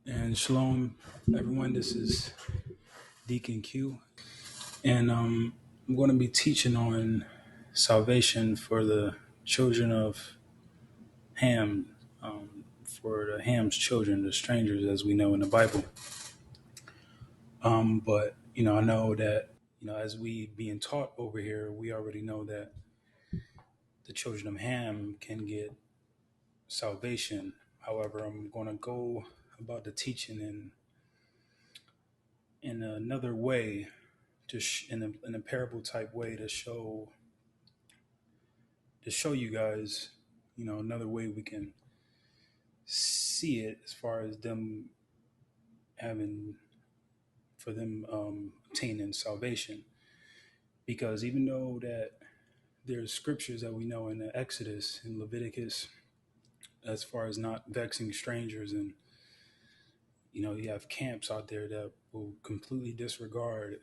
And shalom, everyone. This is Deacon Q, and I'm going to be teaching on salvation for the children of Ham, for the Ham's children, the strangers, as we know in the Bible. But I know that as we being taught over here, we already know that the children of Ham can get salvation. However, I'm going to go about the teaching in another way, just in a parable type way to show you guys, another way we can see it as far as them having for them obtaining salvation. Because even though that there's scriptures that we know in the Exodus and Leviticus as far as not vexing strangers, and you have camps out there that will completely disregard,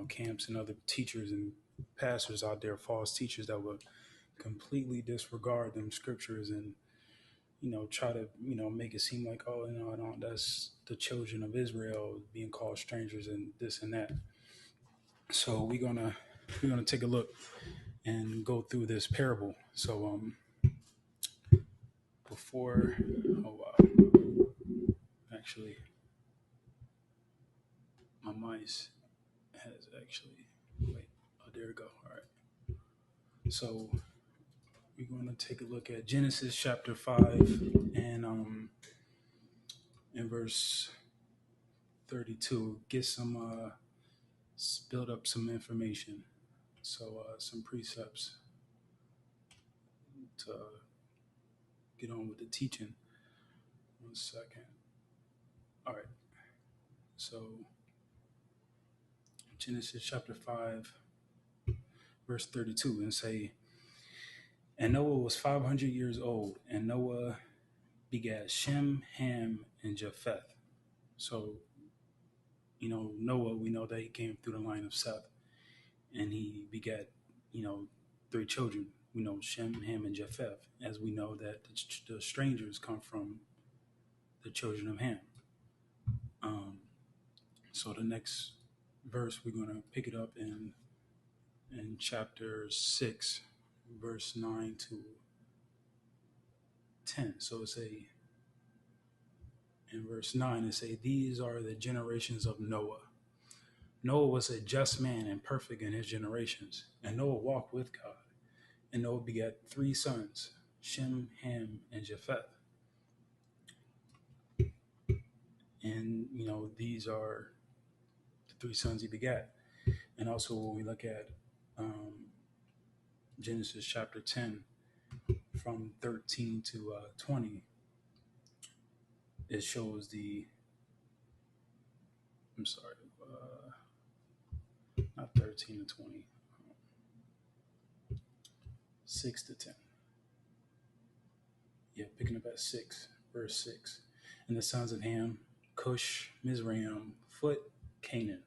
camps and other teachers and pastors out there, false teachers that will completely disregard them scriptures and try to make it seem like, oh, no, that's the children of Israel being called strangers and this and that. So we're gonna take a look and go through this parable. So before, oh wow, actually my mice has actually, wait, oh, there we go. All right, so we're going to take a look at Genesis chapter 5 and in verse 32, get some build up some information. So some precepts to get on with the teaching. 1 second. All right. So Genesis chapter 5, verse 32, and say, and Noah was 500 years old, and Noah begat Shem, Ham, and Japheth. So, Noah, we know that he came through the line of Seth, and he begat, three children. We know Shem, Ham, and Japheth, as we know that the strangers come from the children of Ham. So the next verse we're going to pick it up in chapter 6, verse 9 to 10. So it's in verse 9 it say, these are the generations of Noah. Noah was a just man and perfect in his generations, and Noah walked with God. And Noah begat three sons, Shem, Ham, and Japheth. And these are the three sons he begat. And also when we look at Genesis chapter 10, from 13 to 20, it shows I'm sorry, not 13 to 20, 6 to 10. Yeah, picking up at 6, verse 6. And the sons of Ham, Cush, Mizraim, Foot, Canaan.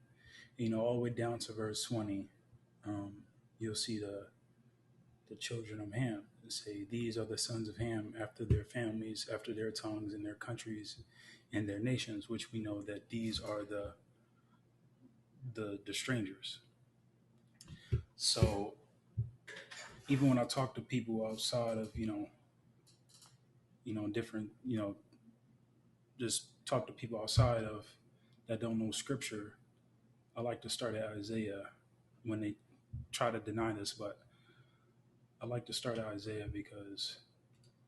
All the way down to verse 20, you'll see the children of Ham say, these are the sons of Ham after their families, after their tongues and their countries and their nations, which we know that these are the strangers. So even when I talk to people outside of different just talk to people outside of that don't know scripture, I like to start at Isaiah when they try to deny this, but I like to start at Isaiah because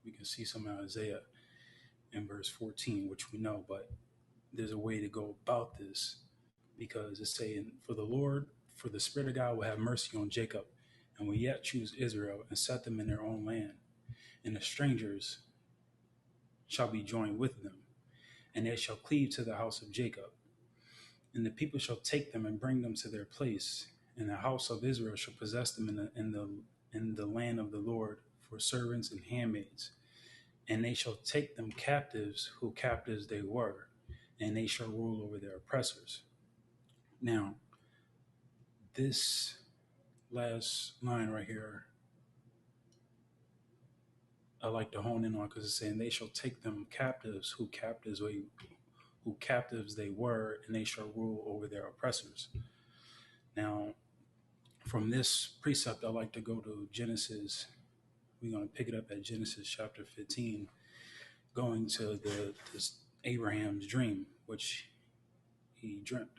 we can see some of Isaiah in verse 14, which we know, but there's a way to go about this because it's saying, for the Spirit of God will have mercy on Jacob and will yet choose Israel and set them in their own land. And the strangers shall be joined with them, and they shall cleave to the house of Jacob. And the people shall take them and bring them to their place, and the house of Israel shall possess them in the land of the Lord for servants and handmaids. And they shall take them captives, who captives they were, and they shall rule over their oppressors. Now, this last line right here, I like to hone in on because it's saying they shall take them captives, who captives who captives they were, and they shall rule over their oppressors. Now, from this precept, I like to go to Genesis. We're going to pick it up at Genesis chapter 15, going to this Abraham's dream, which he dreamt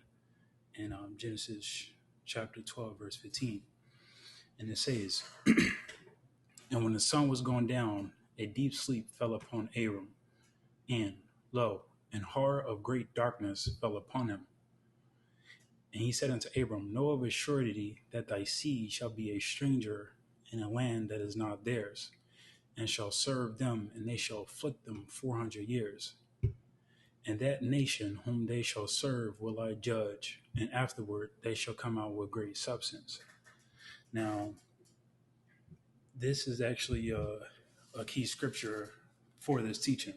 in Genesis chapter 12, verse 15. And it says, And when the sun was going down, a deep sleep fell upon Abram, and lo, an horror of great darkness fell upon him. And he said unto Abram, Know of a surety that thy seed shall be a stranger in a land that is not theirs, and shall serve them, and they shall afflict them 400 years. And that nation whom they shall serve will I judge, and afterward they shall come out with great substance. Now, this is actually a key scripture for this teaching.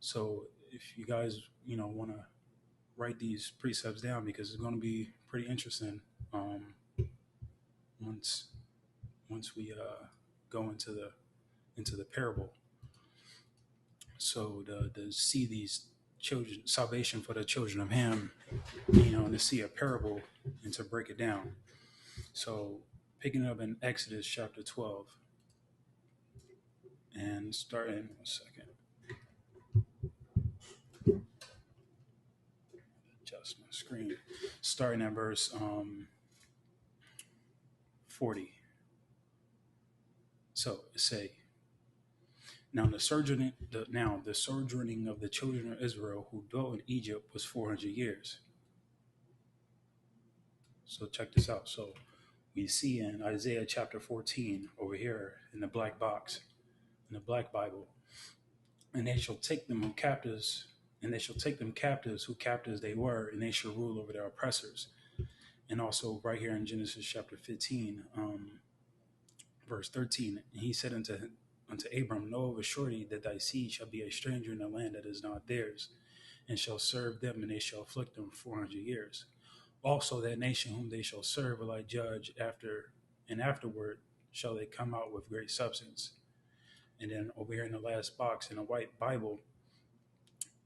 So if you guys, want to write these precepts down, because it's going to be pretty interesting once we go into the parable. So to see these children, salvation for the children of Ham, and to see a parable and to break it down. So picking up in Exodus chapter 12 and starting, 1 second. Adjust my screen. Starting at verse 40. So it say, Now the sojourning of the children of Israel who dwelt in Egypt was 400 years. So check this out. So we see in Isaiah chapter 14 over here in the black box, in the black Bible, and they shall take them captives, who captives they were, and they shall rule over their oppressors. And also right here in Genesis chapter 15, verse 13, and he said unto Abram, Know of a surety that thy seed shall be a stranger in a land that is not theirs, and shall serve them, and they shall afflict them 400 years. Also that nation whom they shall serve will I judge and afterward shall they come out with great substance. And then over here in the last box in a white Bible,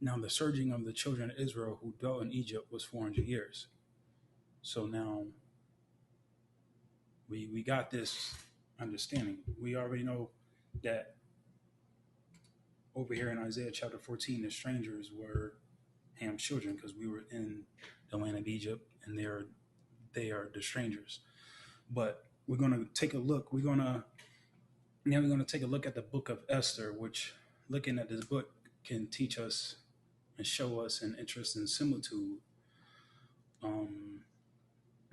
now the surging of the children of Israel who dwelt in Egypt was 400 years. So now we got this understanding. We already know that over here in Isaiah chapter 14, the strangers were Ham's children, because we were in the land of Egypt, and they are the strangers. But we're going to take a look. We're going to take a look at the book of Esther, which, looking at this book, can teach us and show us an interest in similitude.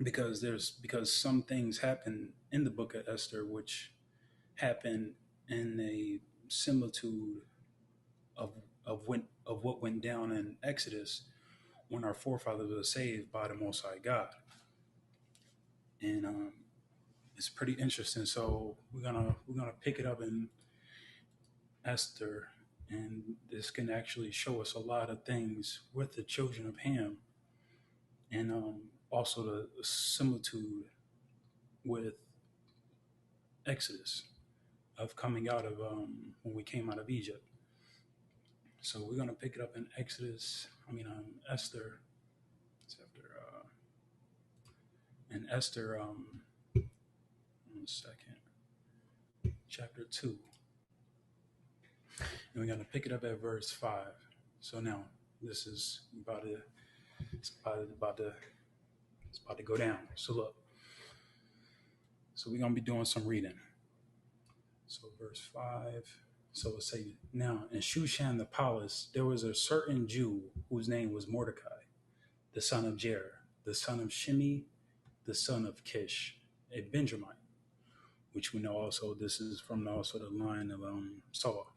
Because some things happen in the book of Esther which happen in a similitude of what went down in Exodus when our forefathers were saved by the Most High God. And it's pretty interesting. So we're gonna pick it up in Esther, and this can actually show us a lot of things with the children of Ham, and also the similitude with Exodus of coming out of when we came out of Egypt. So we're gonna pick it up in Esther. It's after in Esther. 1 second. Chapter 2. And we're going to pick it up at verse 5. So now this is about to go down. So look. So we're going to be doing some reading. So verse 5. So let's say, Now in Shushan the palace, there was a certain Jew whose name was Mordecai, the son of Jair, the son of Shimei, the son of Kish, a Benjamite, which we know also this is from also the line of Saul.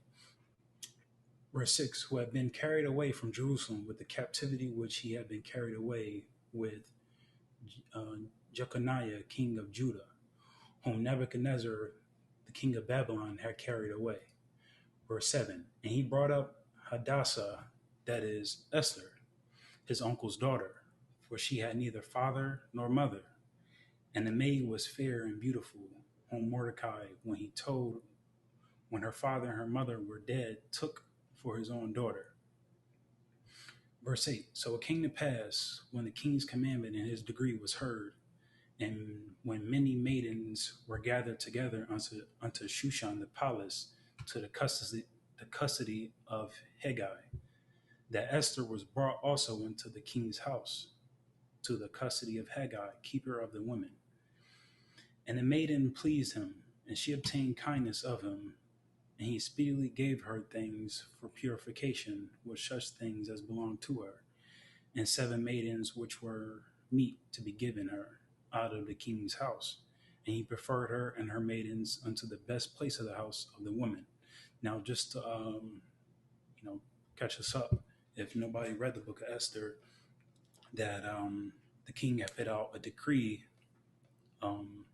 Verse 6, who had been carried away from Jerusalem with the captivity which he had been carried away with Jeconiah, king of Judah, whom Nebuchadnezzar, the king of Babylon, had carried away. Verse 7, and he brought up Hadassah, that is Esther, his uncle's daughter, for she had neither father nor mother. And the maid was fair and beautiful, whom Mordecai, when her father and her mother were dead, took for his own daughter. Verse 8. So it came to pass when the king's commandment and his decree was heard, and when many maidens were gathered together unto Shushan the palace to the custody of Hegai, that Esther was brought also into the king's house to the custody of Hegai, keeper of the women. And the maiden pleased him, and she obtained kindness of him, and he speedily gave her things for purification with such things as belonged to her, and 7 maidens which were meet to be given her out of the king's house. And he preferred her and her maidens unto the best place of the house of the women. Now, just to catch us up, if nobody read the book of Esther, that the king had put out a decree. Um,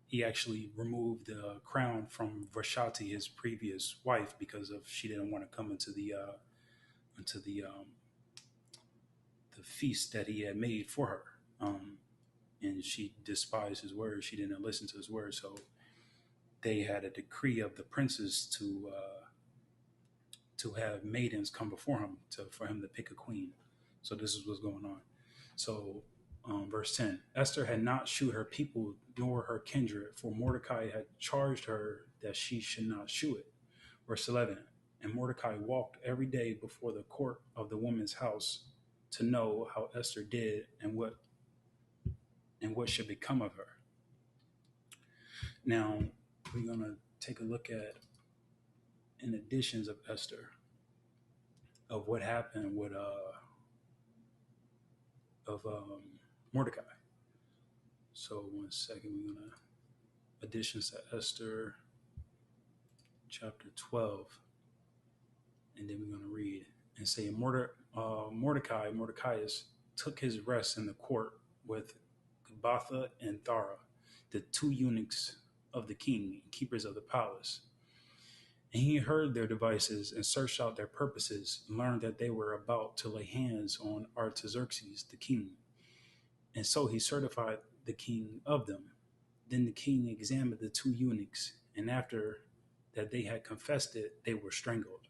he actually removed the crown from Vashti, his previous wife, because of she didn't want to come into the feast that he had made for her. And she despised his words. She didn't listen to his words. So they had a decree of the princes to have maidens come before him for him to pick a queen. So this is what's going on. So verse 10, Esther had not shewed her people nor her kindred, for Mordecai had charged her that she should not shew it. Verse 11, and Mordecai walked every day before the court of the woman's house to know how Esther did and what should become of her. Now, we're going to take a look at in additions of Esther, of what happened with Mordecai. So 1 second, we're going to additions to Esther chapter 12, and then we're going to read and say Mordecaius took his rest in the court with Gabbatha and Thara, the 2 eunuchs of the king, keepers of the palace. And he heard their devices and searched out their purposes, and learned that they were about to lay hands on Artaxerxes the king. And so he certified the king of them. Then the king examined the 2 eunuchs, and after that they had confessed it, they were strangled.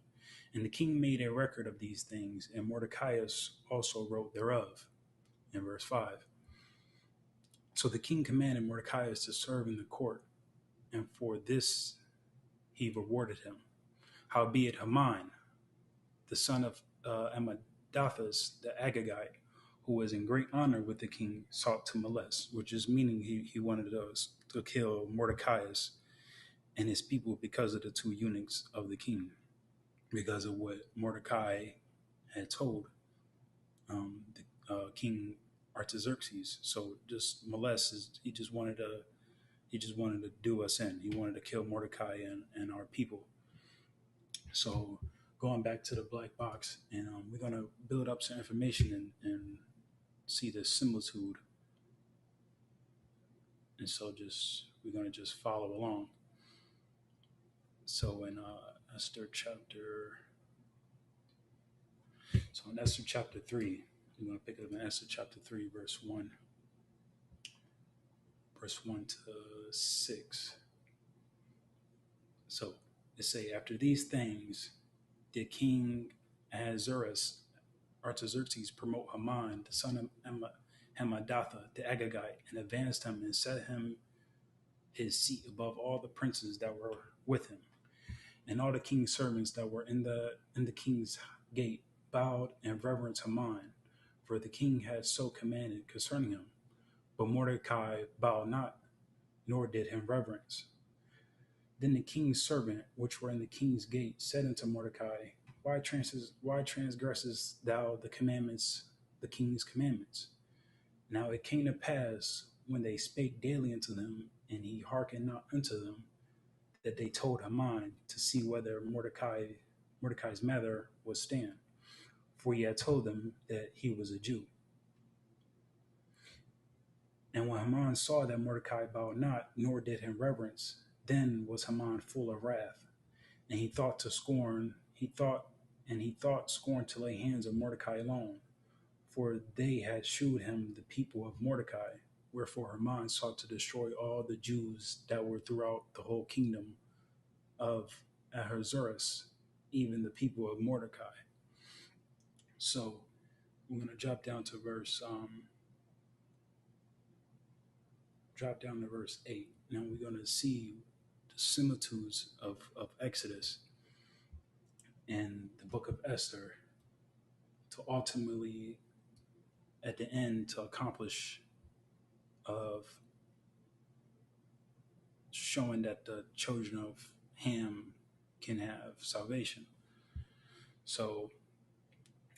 And the king made a record of these things, and Mordecaius also wrote thereof. In verse 5. So the king commanded Mordecaius to serve in the court, and for this he rewarded him. Howbeit Haman, the son of Amadathas the Agagite, who was in great honor with the king, sought to molest, which is meaning he wanted us to kill Mordecaius and his people because of the 2 eunuchs of the king, because of what Mordecai had told King Artaxerxes. So just molest he just wanted to do us in. He wanted to kill Mordecai and our people. So going back to the black box, and we're going to build up some information and see the similitude. And so we're going to just follow along. So in Esther chapter 3, we're going to pick up in Esther chapter 3, verse 1 to 6. So it say, after these things did King Artaxerxes promote Haman, the son of Hammedatha, the Agagite, and advanced him and set him his seat above all the princes that were with him. And all the king's servants that were in the king's gate bowed and reverenced Haman, for the king had so commanded concerning him. But Mordecai bowed not, nor did him reverence. Then the king's servant, which were in the king's gate, said unto Mordecai, Why transgressest thou the king's commandments? Now it came to pass, when they spake daily unto them, and he hearkened not unto them, that they told Haman to see whether Mordecai's matter was stand, for he had told them that he was a Jew. And when Haman saw that Mordecai bowed not, nor did him reverence, then was Haman full of wrath, and he thought scorn to lay hands on Mordecai alone, for they had shewed him the people of Mordecai. Wherefore Haman sought to destroy all the Jews that were throughout the whole kingdom of Ahasuerus, even the people of Mordecai. So we're gonna drop down to verse 8. Now we're gonna see the similitudes of Exodus and the book of Esther to ultimately at the end to accomplish of showing that the children of Ham can have salvation. So,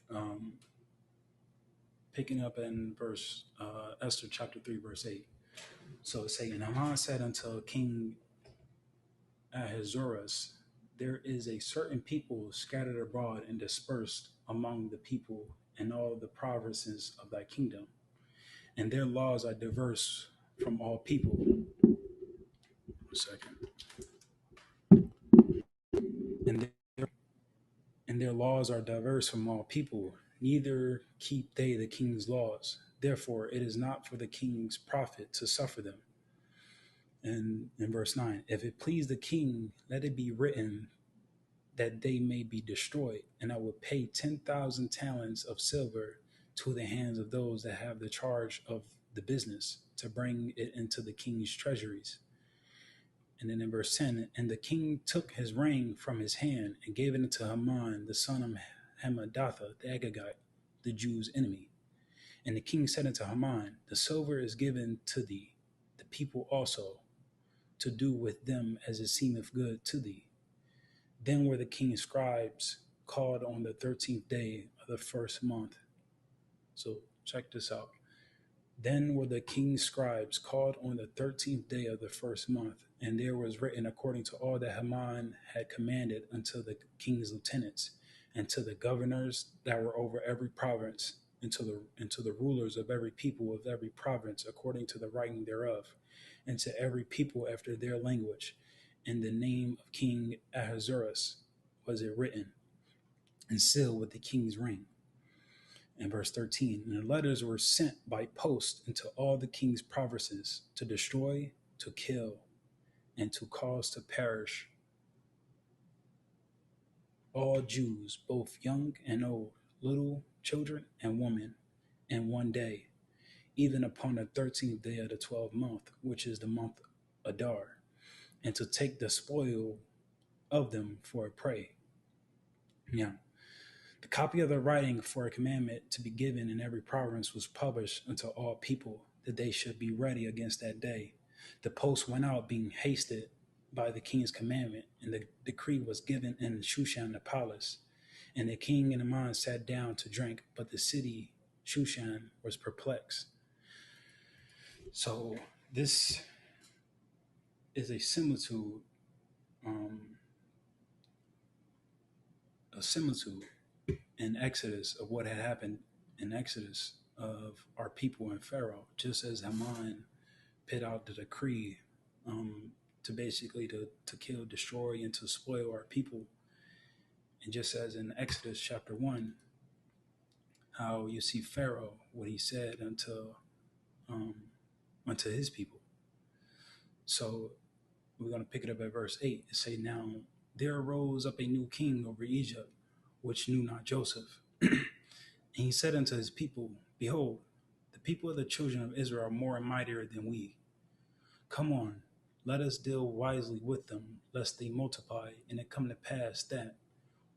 um, picking up in verse Esther chapter 3, verse 8. So it's saying, Haman said unto King Ahasuerus, there is a certain people scattered abroad and dispersed among the people in all the provinces of thy kingdom, and their laws are diverse from all people. 1 second. And their laws are diverse from all people, neither keep they the king's laws. Therefore, it is not for the king's profit to suffer them. And in verse 9, if it please the king, let it be written that they may be destroyed, and I will pay 10,000 talents of silver to the hands of those that have the charge of the business to bring it into the king's treasuries. And then in verse 10, and the king took his ring from his hand and gave it unto Haman, the son of Hammedatha, the Agagite, the Jews' enemy. And the king said unto Haman, the silver is given to thee, the people also, to do with them as it seemeth good to thee. Then were the king's scribes called on the 13th day of the first month. So check this out. Then were the king's scribes called on the 13th day of the first month, and there was written according to all that Haman had commanded unto the king's lieutenants, and to the governors that were over every province, and to the rulers of every people of every province according to the writing thereof, and to every people after their language. In the name of King Ahasuerus was it written, and sealed with the king's ring. In verse 13, and the letters were sent by post into all the king's provinces to destroy, to kill, and to cause to perish all Jews, both young and old, little children and women, in one day, even upon the 13th day of the 12th month, which is the month Adar, and to take the spoil of them for a prey. Now, the copy of the writing for a commandment to be given in every province was published unto all people, that they should be ready against that day. The post went out, being hasted by the king's commandment, and the decree was given in Shushan the palace. And the king and Haman sat down to drink, but the city Shushan was perplexed. So this is a similitude, in Exodus of what had happened in Exodus of our people and Pharaoh, just as Haman put out the decree to basically to kill, destroy, and to spoil our people. And just as in Exodus chapter 1, how you see Pharaoh, what he said unto his people. So we're going to pick it up at verse 8 and say, now there arose up a new king over Egypt, which knew not Joseph. And he said unto his people, behold, the people of the children of Israel are more and mightier than we. Come on, let us deal wisely with them, lest they multiply, and it come to pass that,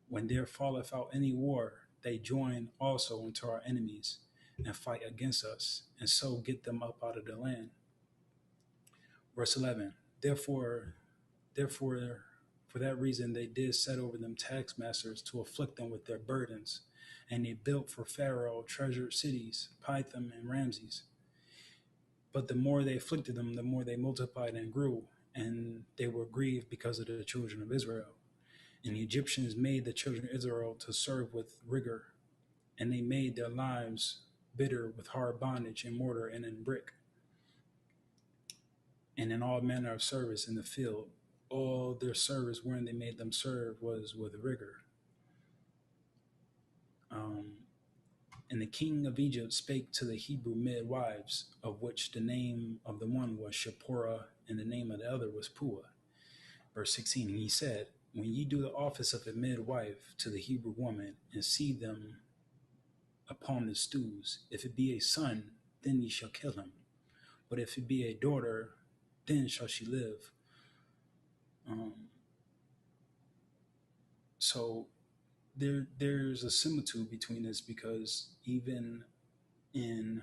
when there falleth out any war, they join also unto our enemies, and fight against us, and so get them up out of the land. Verse 11, Therefore, for that reason they did set over them taskmasters to afflict them with their burdens, and they built for Pharaoh treasured cities, Pithom and Ramses. But the more they afflicted them, the more they multiplied and grew, and they were grieved because of the children of Israel. And the Egyptians made the children of Israel to serve with rigor, and they made their lives bitter with hard bondage in mortar and in brick, and in all manner of service in the field. All their service wherein they made them serve was with rigor. And the king of Egypt spake to the Hebrew midwives, of which the name of the one was Shipporah, and the name of the other was Puah. Verse 16, and he said, when ye do the office of a midwife to the Hebrew woman, and see them upon the stews. If it be a son, then ye shall kill him. But if it be a daughter, then shall she live. Um, so there's a similitude between this, because even in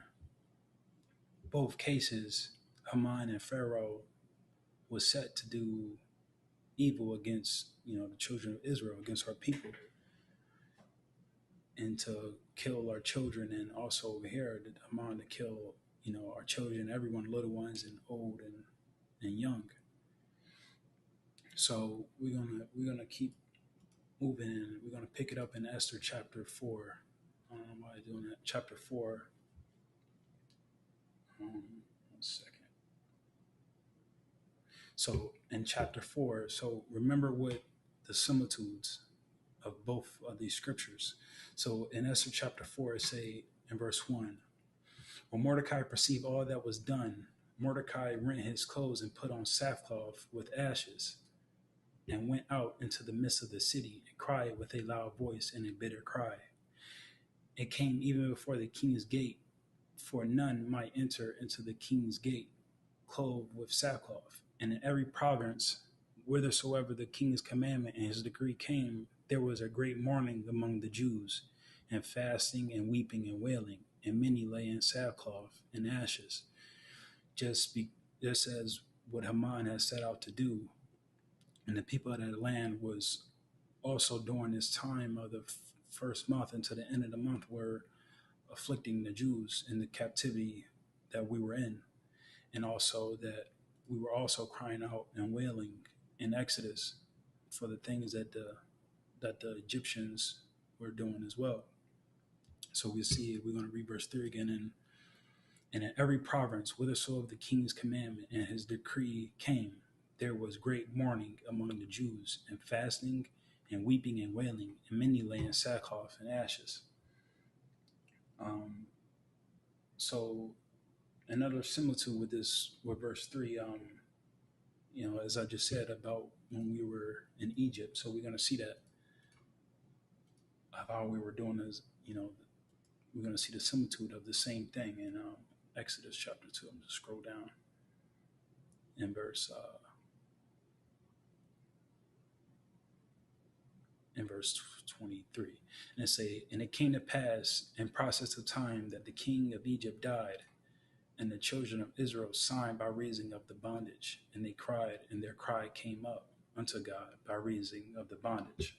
both cases, Haman and Pharaoh was set to do evil against the children of Israel, against our people, and to kill our children, and also over here Haman to kill our children, everyone, little ones and old and young. So we're gonna keep moving, and we're gonna pick it up in Esther chapter 4. Why am I doing that? Chapter 4. One second. So in chapter 4, so remember what the similitudes of both of these scriptures. So in Esther chapter 4, it say in verse 1, when Mordecai perceived all that was done, Mordecai rent his clothes and put on sackcloth with ashes, and went out into the midst of the city and cried with a loud voice and a bitter cry. It came even before the king's gate, for none might enter into the king's gate clothed with sackcloth. And in every province, whithersoever the king's commandment and his decree came, there was a great mourning among the Jews, and fasting and weeping and wailing, and many lay in sackcloth and ashes, just as what Haman had set out to do. And the people of that land was also during this time of the first month into the end of the month were afflicting the Jews in the captivity that we were in, and also that we were also crying out and wailing in Exodus for the things that the Egyptians were doing as well. So we see we're going to read verse 3 again. And in every province, whithersoever the king's commandment and his decree came, there was great mourning among the Jews, and fasting and weeping and wailing, and many lay in sackcloth and ashes. So another similitude with this, with verse 3, as I just said about when we were in Egypt. So we're going to see that of how we were doing this, we're going to see the similitude of the same thing in Exodus chapter 2. I'm just scroll down in verse 23. And it say, and it came to pass in process of time that the king of Egypt died, and the children of Israel signed by reason of the bondage, and they cried, and their cry came up unto God by reason of the bondage.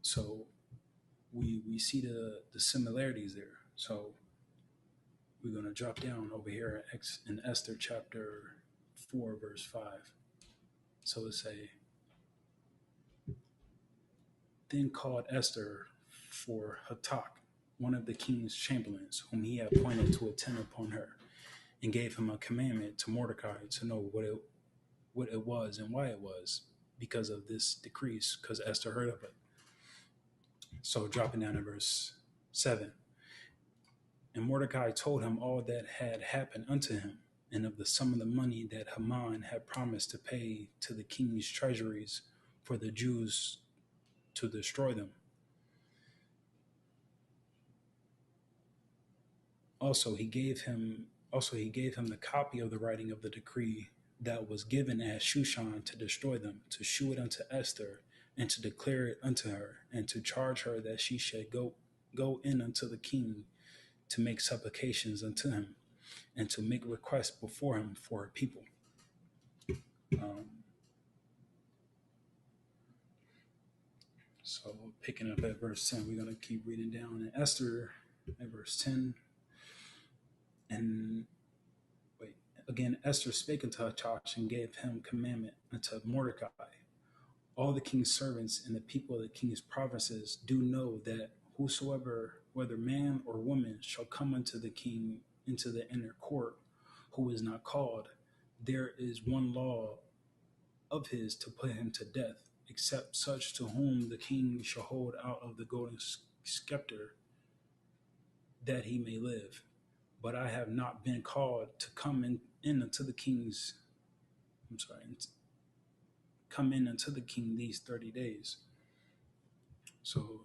So we see the similarities there. So we're going to drop down over here in Esther chapter 4, verse 5. So it say, then called Esther for Hatak, one of the king's chamberlains, whom he had appointed to attend upon her, and gave him a commandment to Mordecai to know what it was and why it was, because of this decrease, because Esther heard of it. So dropping down to verse 7. And Mordecai told him all that had happened unto him, and of the sum of the money that Haman had promised to pay to the king's treasuries for the Jews to destroy them. Also he gave him the copy of the writing of the decree that was given at Shushan to destroy them, to shew it unto Esther, and to declare it unto her, and to charge her that she should go in unto the king to make supplications unto him, and to make requests before him for her people. So picking up at verse 10, we're going to keep reading down in Esther at verse 10. And again, Esther spake unto Hathach and gave him commandment unto Mordecai. All the king's servants and the people of the king's provinces do know that whosoever, whether man or woman, shall come unto the king into the inner court, who is not called, there is one law of his to put him to death, except such to whom the king shall hold out of the golden scepter, that he may live. But I have not been called to come in unto the king's, come in unto the king these 30 days. So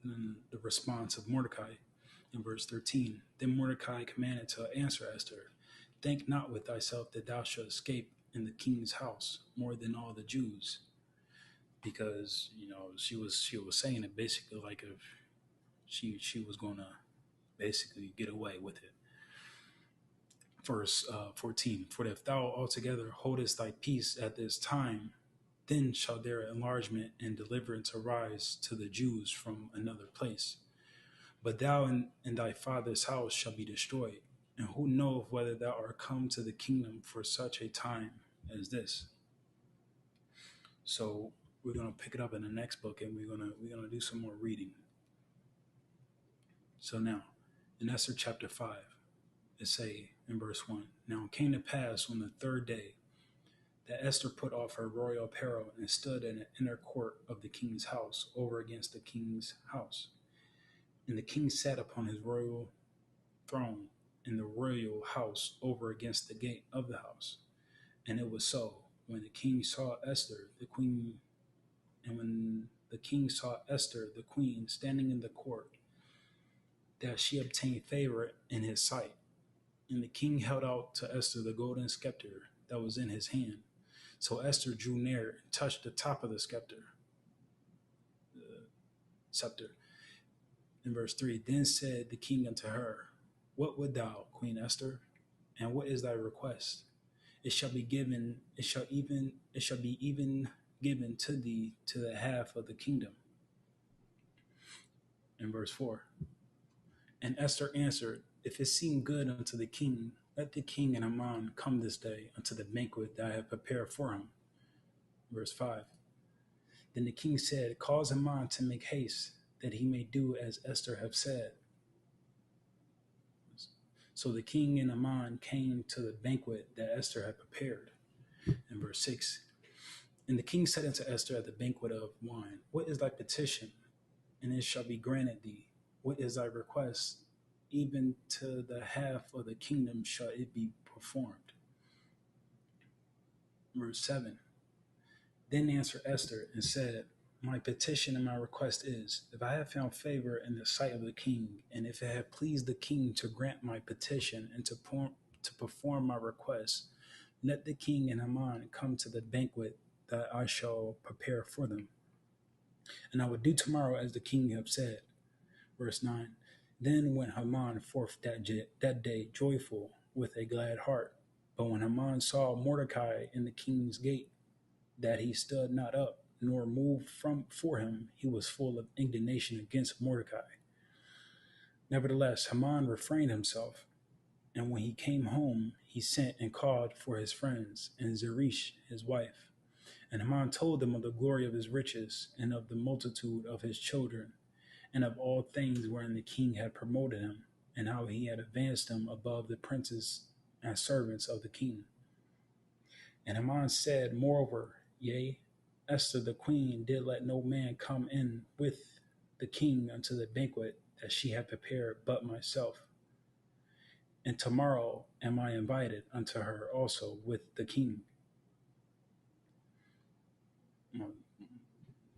then the response of Mordecai in verse 13. Then Mordecai commanded to answer Esther, think not with thyself that thou shalt escape in the king's house more than all the Jews. Because, she was saying it basically like if she was gonna basically get away with it. Verse 14. For if thou altogether holdest thy peace at this time, then shall their enlargement and deliverance arise to the Jews from another place. But thou and thy father's house shall be destroyed. And who knoweth whether thou art come to the kingdom for such a time as this? So we're gonna pick it up in the next book, and we're gonna do some more reading. So now, in Esther chapter 5, it say in verse 1, now it came to pass on the third day that Esther put off her royal apparel and stood in the inner court of the king's house over against the king's house. And the king sat upon his royal throne in the royal house over against the gate of the house. And it was so, when the king saw Esther, the queen, and when the king saw Esther, the queen, standing in the court, that she obtained favor in his sight. And the king held out to Esther the golden scepter that was in his hand. So Esther drew near and touched the top of the scepter. In verse 3, then said the king unto her, what would thou, Queen Esther, and what is thy request? It shall be given, it shall be even given to thee to the half of the kingdom. In verse 4, and Esther answered, if it seem good unto the king, let the king and Haman come this day unto the banquet that I have prepared for him. Verse 5, then the king said, cause Haman to make haste, that he may do as Esther have said. So the king and Haman came to the banquet that Esther had prepared. In verse 6, and the king said unto Esther at the banquet of wine, what is thy petition? And it shall be granted thee. What is thy request? Even to the half of the kingdom shall it be performed. Verse 7, then answered Esther and said, my petition and my request is, if I have found favor in the sight of the king, and if it have pleased the king to grant my petition and to perform my request, let the king and Haman come to the banquet that I shall prepare for them. And I will do tomorrow as the king have said. Verse 9, then went Haman forth that day joyful with a glad heart. But when Haman saw Mordecai in the king's gate, that he stood not up, nor moved for him, he was full of indignation against Mordecai. Nevertheless, Haman refrained himself, and when he came home, he sent and called for his friends and Zeresh his wife. And Haman told them of the glory of his riches, and of the multitude of his children, and of all things wherein the king had promoted him, and how he had advanced him above the princes and servants of the king. And Haman said, moreover, yea, Esther the queen did let no man come in with the king unto the banquet that she had prepared but myself. And tomorrow am I invited unto her also with the king.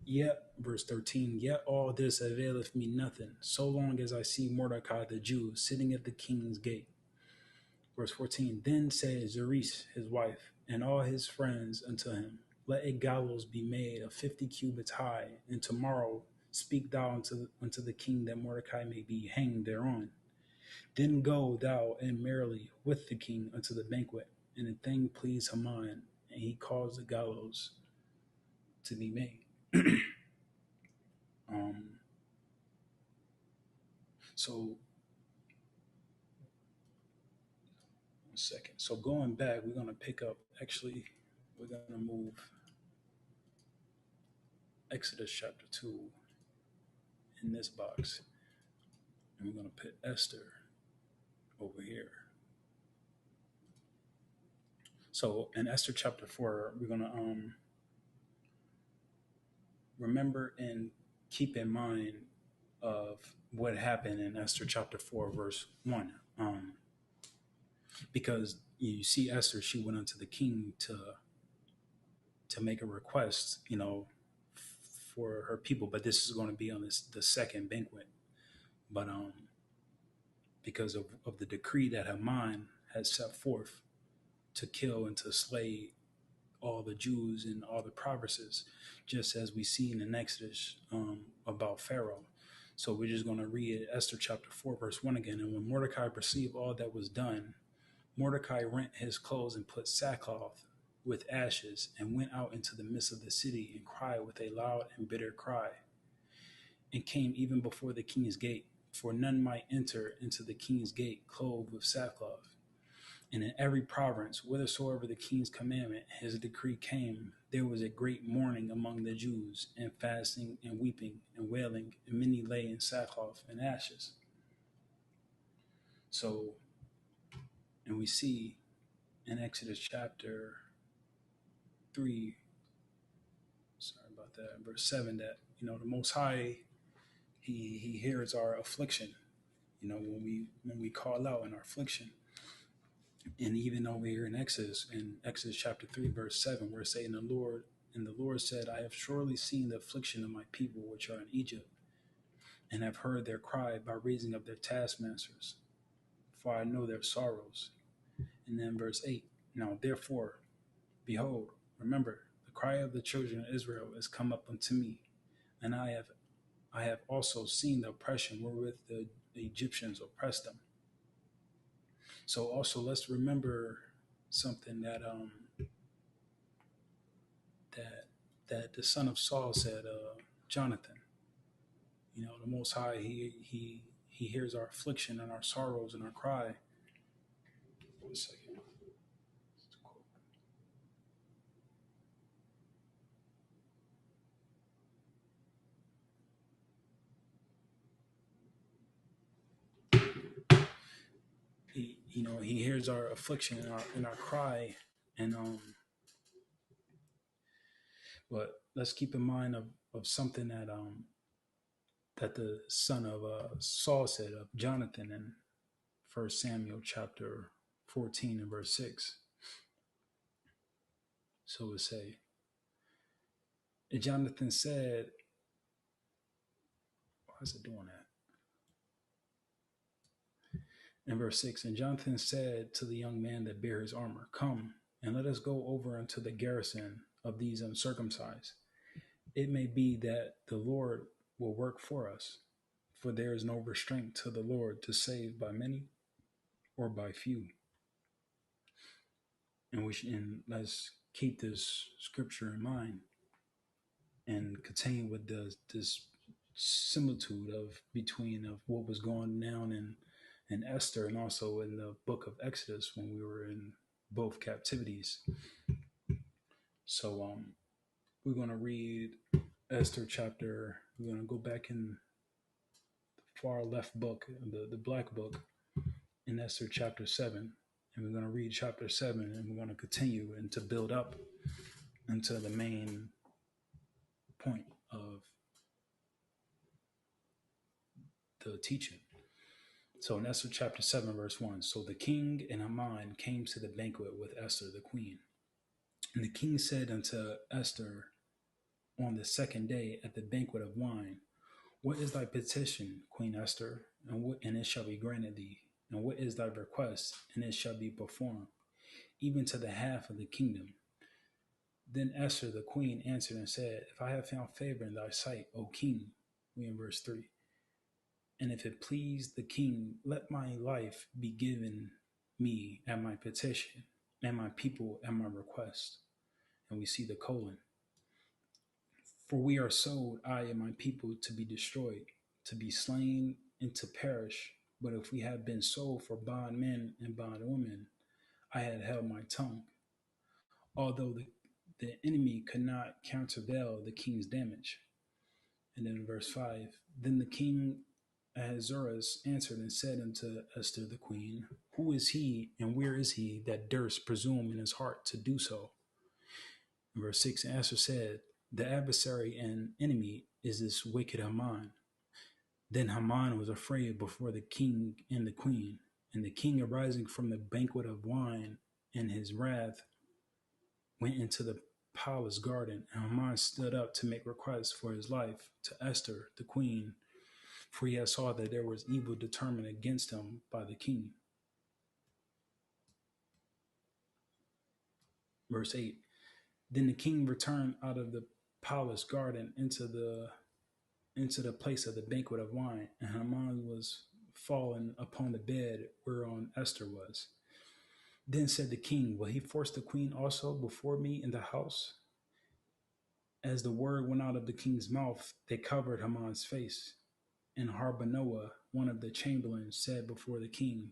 Yet, verse 13, yet all this availeth me nothing, so long as I see Mordecai the Jew sitting at the king's gate. Verse 14, then said Zeresh his wife and all his friends unto him, let a gallows be made of 50 cubits high, and tomorrow speak thou unto the king that Mordecai may be hanged thereon. Then go thou and merrily with the king unto the banquet. And the thing pleased Haman, and he caused the gallows to be made. So, 1 second. So going back, we're going to pick up, actually, we're going to move Exodus chapter 2 in this box. And we're going to put Esther over here. So in Esther chapter 4, we're going to remember and keep in mind of what happened in Esther chapter 4, verse 1. Because you see Esther, she went unto the king to make a request, for her people, but this is going to be on the second banquet. But because of the decree that Haman had set forth to kill and to slay all the Jews in all the provinces, just as we see in Exodus about Pharaoh. So we're just going to read Esther chapter 4, verse 1 again. And when Mordecai perceived all that was done, Mordecai rent his clothes and put sackcloth with ashes and went out into the midst of the city and cried with a loud and bitter cry, and came even before the king's gate, for none might enter into the king's gate clothed with sackcloth. And in every province, whithersoever the king's commandment, his decree came, there was a great mourning among the Jews, and fasting and weeping and wailing, and many lay in sackcloth and ashes. So, and we see in Exodus chapter 3, sorry about that, verse 7, that, the Most High, he hears our affliction, when we call out in our affliction. And even over here in Exodus chapter 3, verse 7, we're saying the Lord said, I have surely seen the affliction of my people which are in Egypt, and have heard their cry by raising up their taskmasters, for I know their sorrows. And then verse 8, now therefore, behold, remember, the cry of the children of Israel is come up unto me, and I have also seen the oppression wherewith the Egyptians oppressed them. So also let's remember something that that the son of Saul said, Jonathan. The Most High, he hears our affliction and our sorrows and our cry. 1 second. He hears our affliction and our cry, and but let's keep in mind of something that the son of Saul said of Jonathan in 1 Samuel chapter 14 and verse 6. So it say, and Jonathan said, why is it doing that? In verse 6, and Jonathan said to the young man that bare his armor, come, and let us go over unto the garrison of these uncircumcised. It may be that the Lord will work for us, for there is no restraint to the Lord to save by many or by few. And let's keep this scripture in mind and continue with this similitude of what was going down in Esther and also in the book of Exodus when we were in both captivities. So we're going to read Esther chapter, we're going to go back in the far left book, the black book, in Esther chapter 7. And we're going to read chapter 7, and we're going to continue and to build up into the main point of the teaching. So in Esther chapter 7, verse 1, so the king and Haman came to the banquet with Esther the queen. And the king said unto Esther on the second day at the banquet of wine, what is thy petition, Queen Esther? And it shall be granted thee. And what is thy request? And it shall be performed, even to the half of the kingdom. Then Esther the queen answered and said, if I have found favor in thy sight, O king, we in verse 3, and if it please the king, let my life be given me at my petition, and my people at my request. And we see the colon. For we are sold, I and my people, to be destroyed, to be slain, and to perish. But if we have been sold for bondmen and bondwomen, I had held my tongue. Although the enemy could not countervail the king's damage. And then in verse 5, then the king Ahasuerus answered and said unto Esther the queen, who is he and where is he that durst presume in his heart to do so? In verse 6, and Esther said, the adversary and enemy is this wicked Haman. Then Haman was afraid before the king and the queen, and the king arising from the banquet of wine in his wrath went into the palace garden, and Haman stood up to make requests for his life to Esther, the queen, for he had saw that there was evil determined against him by the king. Verse 8. Then the king returned out of the palace garden into the place of the banquet of wine, and Haman was fallen upon the bed whereon Esther was. Then said the king, will he force the queen also before me in the house? As the word went out of the king's mouth, they covered Haman's face. And Harbanoah, one of the chamberlains, said before the king,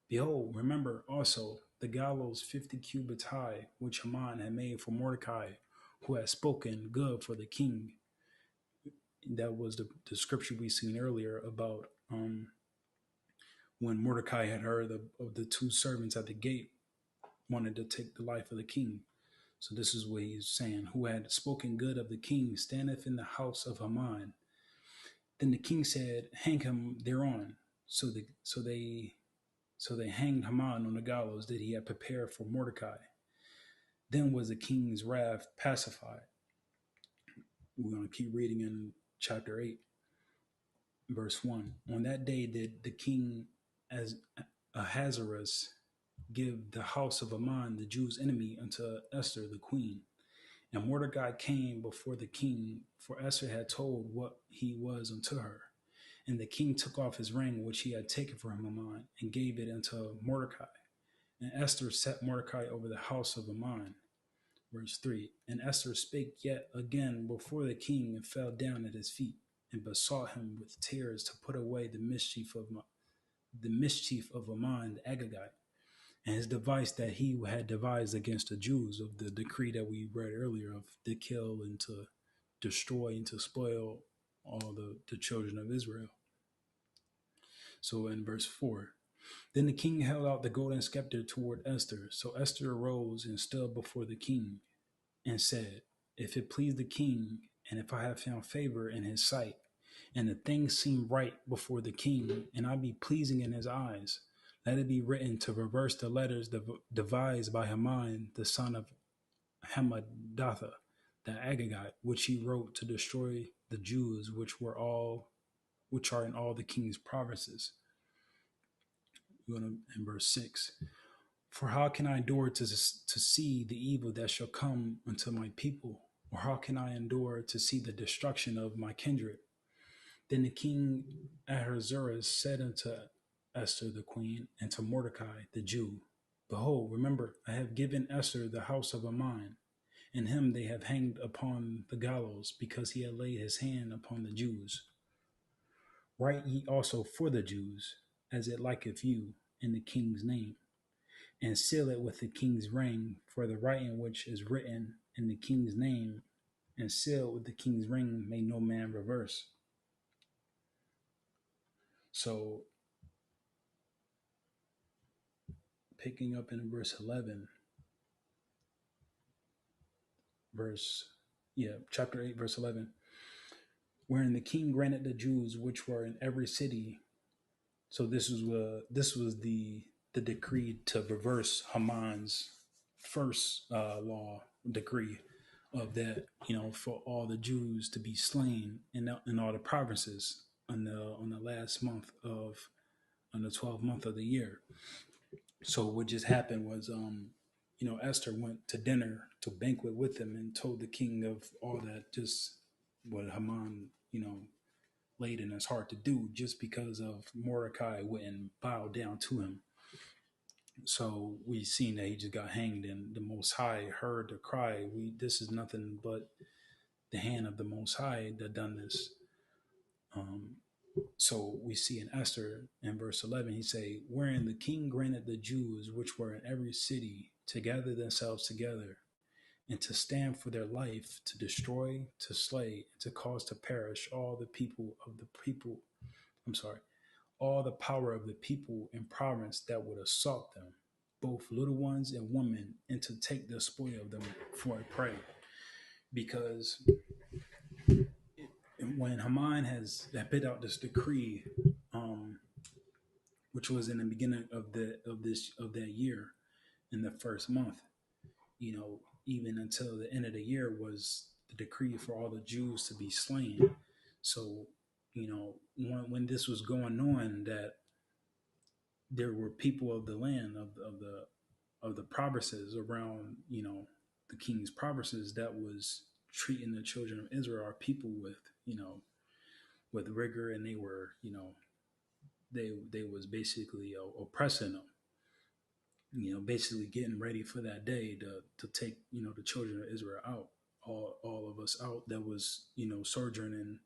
behold, remember also the gallows 50 cubits high, which Haman had made for Mordecai, who had spoken good for the king. That was the scripture we seen earlier about when Mordecai had heard of the two servants at the gate wanted to take the life of the king. So this is what he's saying, who had spoken good of the king standeth in the house of Haman. Then the king said, hang him thereon. So they hanged Haman on the gallows that he had prepared for Mordecai. Then was the king's wrath pacified. We're going to keep reading in chapter 8, verse 1. On that day did the king as Ahasuerus give the house of Haman, the Jews' enemy, unto Esther the queen. And Mordecai came before the king, for Esther had told what he was unto her. And the king took off his ring, which he had taken from Haman, and gave it unto Mordecai. And Esther set Mordecai over the house of Haman. Verse 3. And Esther spake yet again before the king, and fell down at his feet, and besought him with tears to put away the mischief of Haman the Agagite, and his device that he had devised against the Jews, of the decree that we read earlier, of to kill and to destroy and to spoil all the children of Israel. So in verse 4, then the king held out the golden scepter toward Esther. So Esther arose and stood before the king and said, if it please the king, and if I have found favor in his sight, and the things seem right before the king, and I be pleasing in his eyes, let it be written to reverse the letters devised by Haman, the son of Hammedatha, the Agagite, which he wrote to destroy the Jews, which are in all the king's provinces. We're going to in verse 6. For how can I endure to see the evil that shall come unto my people? Or how can I endure to see the destruction of my kindred? Then the king Ahasuerus said unto Esther the queen, and to Mordecai the Jew, behold, remember, I have given Esther the house of Haman, and him they have hanged upon the gallows, because he had laid his hand upon the Jews. Write ye also for the Jews, as it liketh you, in the king's name, and seal it with the king's ring, for the writing which is written in the king's name, and sealed with the king's ring, may no man reverse. So, picking up in verse 11, chapter 8, verse 11, wherein the king granted the Jews which were in every city. So this was the decree to reverse Haman's first law decree of that, for all the Jews to be slain in all the provinces on the last month on the 12th month of the year. So what just happened was, Esther went to dinner to banquet with him and told the king of all that, just what Haman, laid in his heart to do, just because of Mordecai wouldn't bow down to him. So we seen that he just got hanged, and the Most High heard the cry. This is nothing but the hand of the Most High that done this. So we see in Esther in verse 11, he say, wherein the king granted the Jews which were in every city to gather themselves together and to stand for their life, to destroy, to slay, and to cause to perish all the all the power of the people and province that would assault them, both little ones and women, and to take the spoil of them for a prey. Because when Haman had put out this decree, which was in the beginning of that year, in the first month, even until the end of the year was the decree for all the Jews to be slain. So, when this was going on, that there were people of the land of the provinces around, the king's provinces, that was treating the children of Israel, our people, with rigor, and they were, they was basically oppressing them, basically getting ready for that day to take, the children of Israel out, all of us out that was, sojourning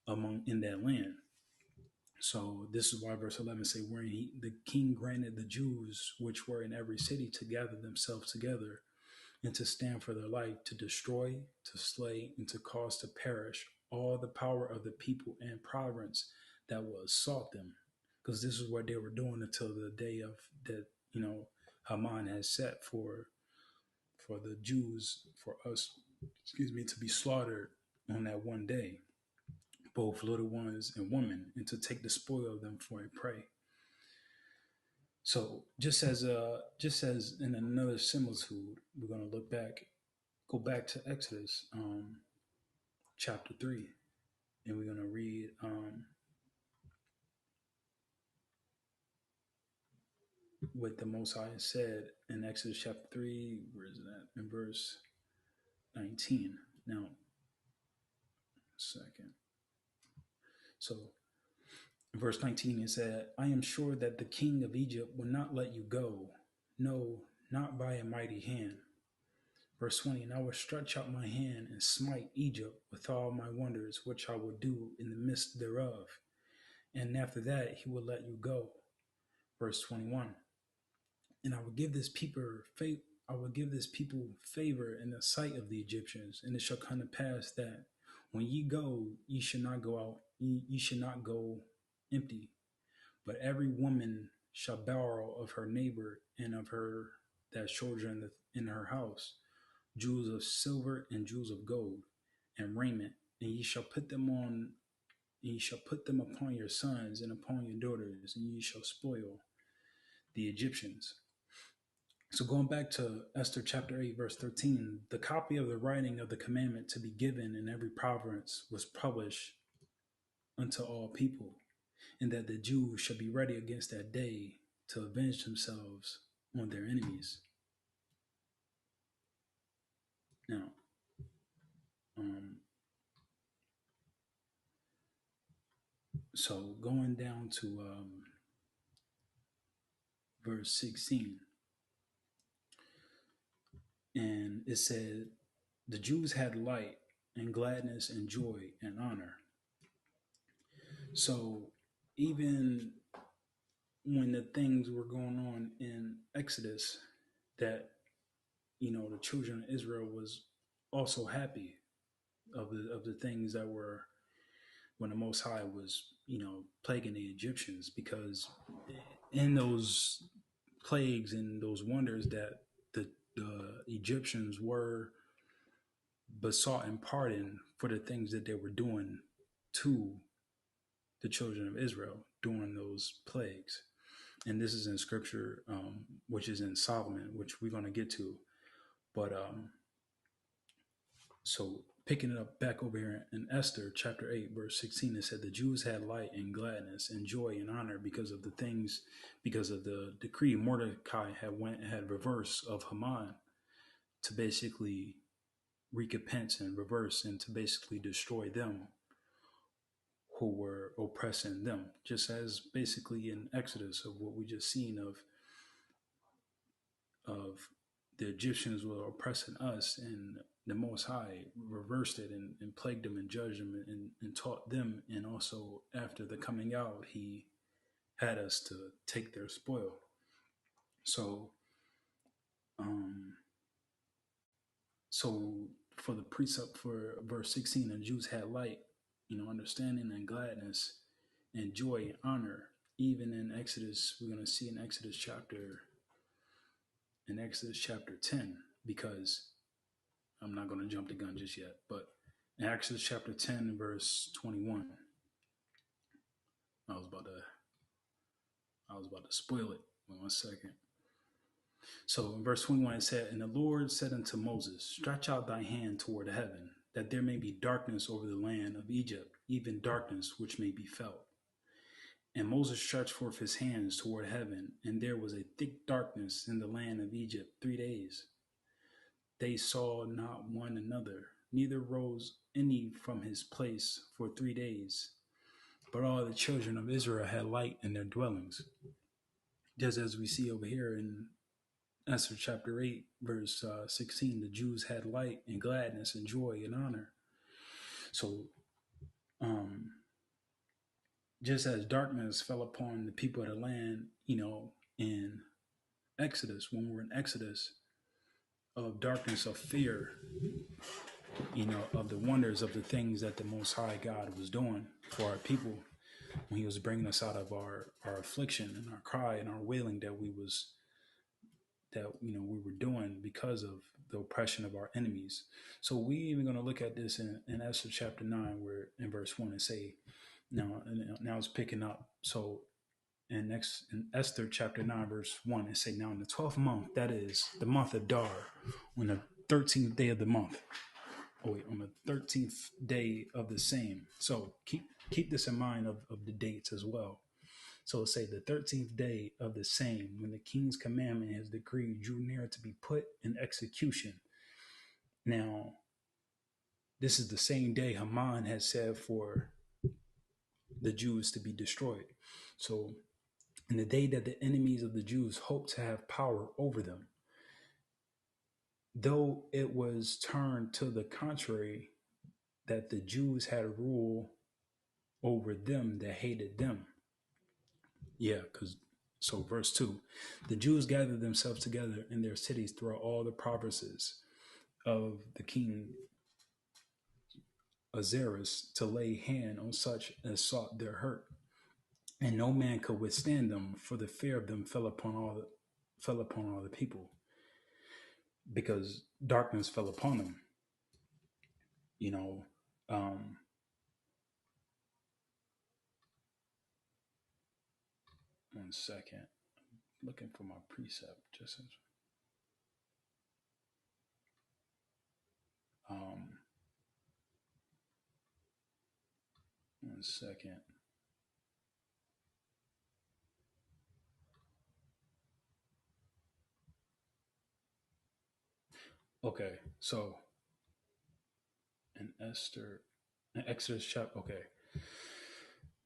among in that land. So this is why verse 11 say, wherein the king granted the Jews which were in every city to gather themselves together and to stand for their life, to destroy, to slay, and to cause to perish all the power of the people and province that will assault them. Because this is what they were doing until the day of that, Haman has set for the Jews, for us, to be slaughtered on that one day, both little ones and women, and to take the spoil of them for a prey. So just as in another similitude, we're gonna go back to Exodus chapter 3, and we're gonna read what the Most High said in Exodus chapter 3. Where is that? In verse 19. Now, second. So verse 19, it said, I am sure that the king of Egypt will not let you go, no, not by a mighty hand. Verse 20, and I will stretch out my hand and smite Egypt with all my wonders, which I will do in the midst thereof. And after that, he will let you go. Verse 21, and I will give this people favor in the sight of the Egyptians, and it shall come to pass that when ye go, ye should not go out, ye should not go empty, but every woman shall borrow of her neighbor and of her that sojourn in her house jewels of silver and jewels of gold and raiment, and ye shall put them upon your sons and upon your daughters, and ye shall spoil the Egyptians. So going back to Esther chapter 8, verse 13, the copy of the writing of the commandment to be given in every province was published unto all people, and that the Jews shall be ready against that day to avenge themselves on their enemies. Now, so going down to verse 16, and it said, the Jews had light and gladness and joy and honor. So even when the things were going on in Exodus, that, the children of Israel was also happy of the things that were, when the Most High was, plaguing the Egyptians, because in those plagues and those wonders that the Egyptians were besought and pardoned for the things that they were doing to the children of Israel during those plagues. And this is in scripture, which is in Solomon, which we're going to get to. But so picking it up back over here in Esther chapter 8, verse 16, it said the Jews had light and gladness and joy and honor because of the decree Mordecai had reversed of Haman, to basically recompense and reverse, and to basically destroy them who were oppressing them, just as basically in Exodus of what we just seen of the Egyptians were oppressing us, and the Most High reversed it and plagued them and judged them and taught them. And also after the coming out, he had us to take their spoil. So, so for the precept for verse 16, the Jews had light, understanding and gladness and joy and honor. Even in Exodus, we're going to see in Exodus chapter 10, because I'm not going to jump the gun just yet, but in Exodus chapter 10, verse 21, I was about to spoil it. 1 second. So in verse 21 it said, "And the Lord said unto Moses, Stretch out thy hand toward heaven, that there may be darkness over the land of Egypt, even darkness which may be felt. And Moses stretched forth his hands toward heaven, and there was a thick darkness in the land of Egypt 3 days. They saw not one another, neither rose any from his place for 3 days. But all the children of Israel had light in their dwellings." Just as we see over here in Esther chapter 8, verse 16, the Jews had light and gladness and joy and honor. So, um, just as darkness fell upon the people of the land, in Exodus, when we're in Exodus, of darkness, of fear, of the wonders of the things that the Most High God was doing for our people when He was bringing us out of our affliction and our cry and our wailing we were doing because of the oppression of our enemies. So we even going to look at this in Esther chapter 9, where in verse 1 and say, now it's picking up. So in Esther chapter 9, verse 1, and say, "Now in the 12th month, that is the month of Dar, on the 13th day of the month." On the 13th day of the same. So keep this in mind of the dates as well. So it'll say the 13th day of the same, when the king's commandment, his decree, drew near to be put in execution. Now, this is the same day Haman had said for the Jews to be destroyed. So, in the day that the enemies of the Jews hoped to have power over them, though it was turned to the contrary, that the Jews had rule over them that hated them. Yeah, so verse 2, "The Jews gathered themselves together in their cities throughout all the provinces of the king Ahasuerus to lay hand on such as sought their hurt. And no man could withstand them, for the fear of them fell upon all the people, because darkness fell upon them." You know, one second, looking for my precept. Just one second. Okay, so in Exodus chapter. Okay,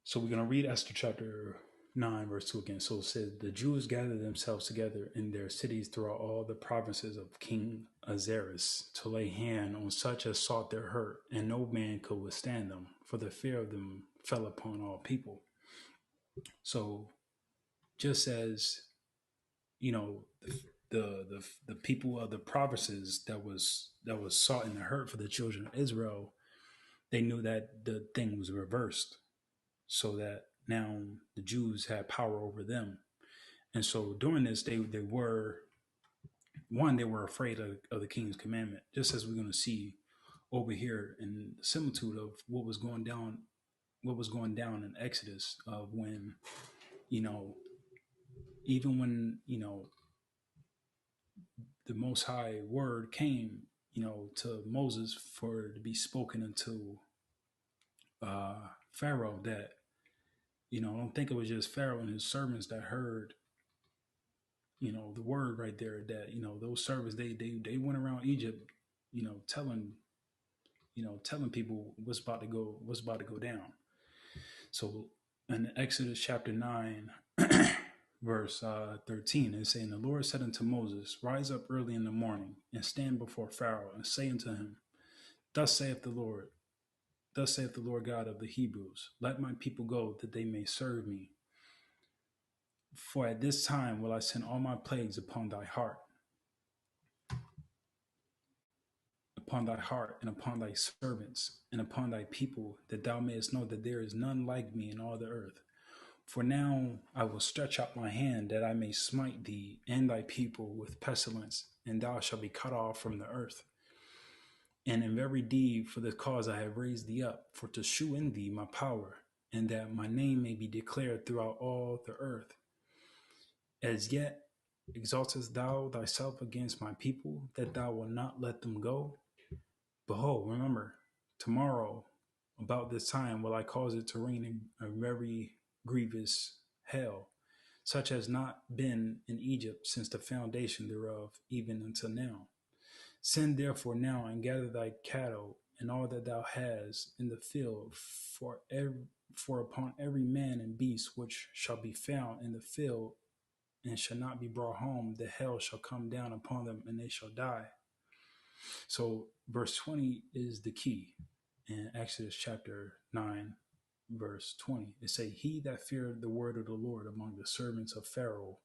so we're gonna read Esther chapter 9, verse 2 again. So it says, "The Jews gathered themselves together in their cities throughout all the provinces of King Ahasuerus to lay hand on such as sought their hurt, and no man could withstand them, for the fear of them fell upon all people." So just as the people of the provinces that was sought in the hurt for the children of Israel, they knew that the thing was reversed, so that now the Jews had power over them. And so during this, they were afraid of the king's commandment, just as we're going to see over here in the similitude of what was going down in Exodus, of when, even when, the Most High word came, to Moses for to be spoken unto Pharaoh, that, I don't think it was just Pharaoh and his servants that heard, the word right there, that, those servants, they went around Egypt, telling people what's about to go down. So in Exodus chapter 9, verse 13, it's saying, "The Lord said unto Moses, Rise up early in the morning, and stand before Pharaoh, and say unto him, Thus saith the Lord God of the Hebrews, Let my people go, that they may serve me. For at this time will I send all my plagues upon thy heart, and upon thy servants, and upon thy people, that thou mayest know that there is none like me in all the earth. For now I will stretch out my hand, that I may smite thee and thy people with pestilence, and thou shalt be cut off from the earth. And in very deed, for the cause I have raised thee up, for to shew in thee my power, and that my name may be declared throughout all the earth. As yet Exaltest thou thyself against my people, that thou wilt not let them go? Behold, remember, tomorrow about this time will I cause it to rain in a very grievous hail, such as not been in Egypt since the foundation thereof, even until now. Send therefore now and gather thy cattle and all that thou hast in the field, for upon every man and beast which shall be found in the field and shall not be brought home, the hell shall come down upon them and they shall die. So verse 20 is the key in Exodus chapter 9, verse 20. It say, he that feared the word of the Lord among the servants of Pharaoh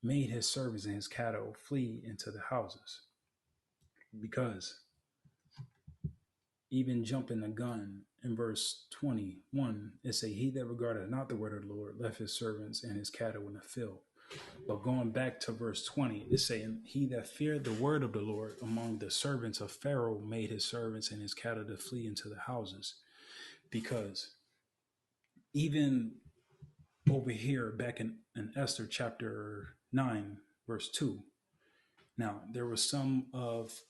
made his servants and his cattle flee into the houses. Because even jumping the gun in verse 21, it say, he that regarded not the word of the Lord left his servants and his cattle in the field. But going back to verse 20, it's saying, he that feared the word of the Lord among the servants of Pharaoh made his servants and his cattle to flee into the houses. Because even over here, back in Esther chapter 9, verse 2, now there was some of